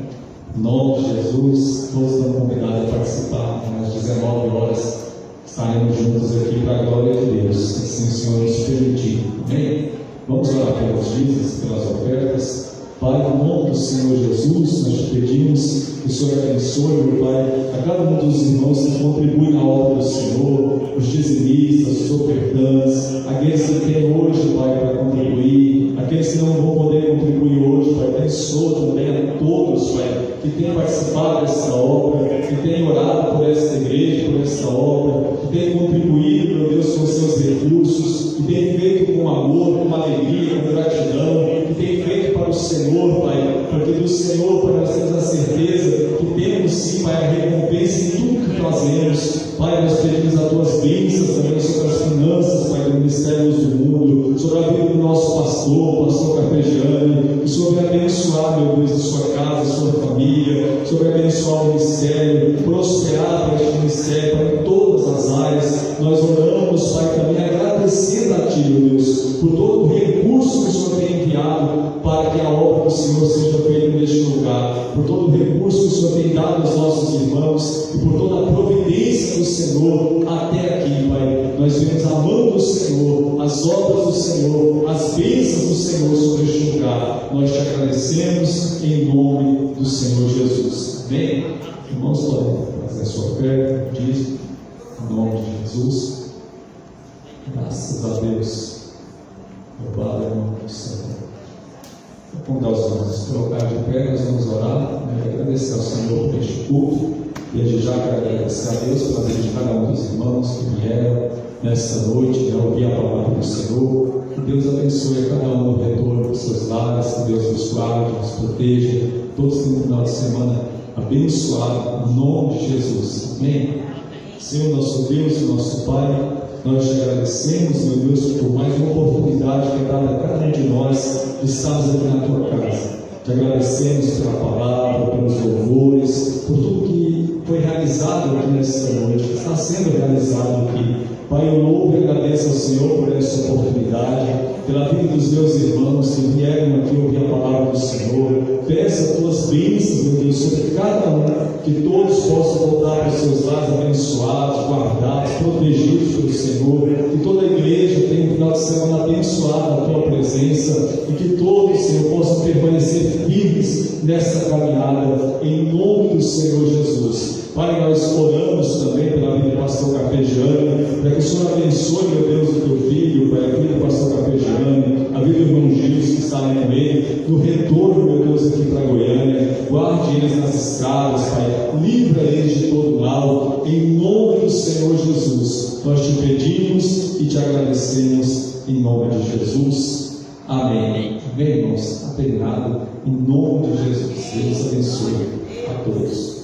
Em nome de Jesus, todos estão convidados a participar. Às 19 horas estaremos juntos aqui para a glória de Deus, se assim o Senhor nos permitir. Amém? Vamos orar pelos dízimos, pelas ofertas. Pai, no nome do Senhor Jesus, nós te pedimos que o Senhor abençoe, meu Pai, a cada um dos irmãos que contribuem na obra do Senhor, os dizimistas, os ofertantes, aqueles que têm hoje, Pai, para contribuir, aqueles que não vão poder contribuir hoje, Pai, abençoa também a todos, Pai, que têm participado dessa obra, que têm orado por esta igreja, por esta obra, que têm contribuído, meu Deus, com seus recursos, que têm feito com amor, com alegria, com gratidão, que têm feito para o Senhor, Pai, porque do Senhor, Pai, nós temos a certeza que temos sim, Pai, a recompensa em tudo que fazemos. Pai, nós pedimos as Tuas bênçãos também sobre as finanças, Pai, do Ministério do Mundo, sobre a vida do nosso pastor, pastor Carpegiani, que o Senhor venha abençoar, meu Deus, a sua casa, a sua família, sobre abençoar o ministério, prosperar para este ministério, para em todas as áreas. Nós oramos, Pai, também agradecendo a Ti, meu Deus, por todo o recurso que o Senhor tem enviado para que a obra do Senhor seja feita neste lugar, por todo o recurso que o Senhor tem dado aos nossos irmãos e por toda a providência do Senhor até aqui, Pai. Nós vemos amando o Senhor, as obras do Senhor, as bênçãos do Senhor sobre este lugar. Nós te agradecemos em nome do Senhor Jesus. Amém? Irmãos, podem fazer a sua oferta, dízimo, em nome de Jesus. Graças a Deus. Louvado é o nome do Senhor. Vamos dar os irmãos colocar de pé, nós vamos orar, né? Agradecer ao Senhor por este culto. Desde já quero agradecer a Deus pela vida de cada um dos irmãos que vieram nesta noite, né, ouvir a palavra do Senhor. Que Deus abençoe a cada um no retorno dos seus lares, que Deus nos guarde, nos proteja. Todos tenham um final de semana abençoado, em nome de Jesus. Amém? Senhor, nosso Deus e nosso Pai, nós te agradecemos, meu Deus, por mais uma oportunidade que é dada a cada um de nós de estarmos aqui na Tua casa. Te agradecemos pela palavra, pelos louvores, por tudo que foi realizado aqui nesta noite, que está sendo realizado aqui. Pai, eu louvo e agradeço ao Senhor por essa oportunidade, pela vida dos meus irmãos que vieram aqui ouvir a palavra do Senhor. Peço as Tuas bênçãos, meu Deus, sobre cada um, que todos possam voltar para os seus lares abençoados, guardados, protegidos pelo Senhor, que toda a igreja tenha um final de semana abençoado na Tua presença, e que todos, Senhor, possam permanecer firmes nessa caminhada, em nome do Senhor Jesus. Pai, nós oramos também pela vida do pastor Carpegiani, para que o Senhor abençoe, meu Deus, o Teu filho, Pai, a vida do pastor Carpegiani, a vida do irmão Gilson que está ali com ele, no retorno, meu Deus, aqui para Goiânia. Guarde eles nas estradas, Pai, livra eles de todo mal, em nome do Senhor Jesus. Nós te pedimos e te agradecemos, em nome de Jesus. Amém. Amém, irmãos? Está terminado, em nome de Jesus. Deus abençoe a todos.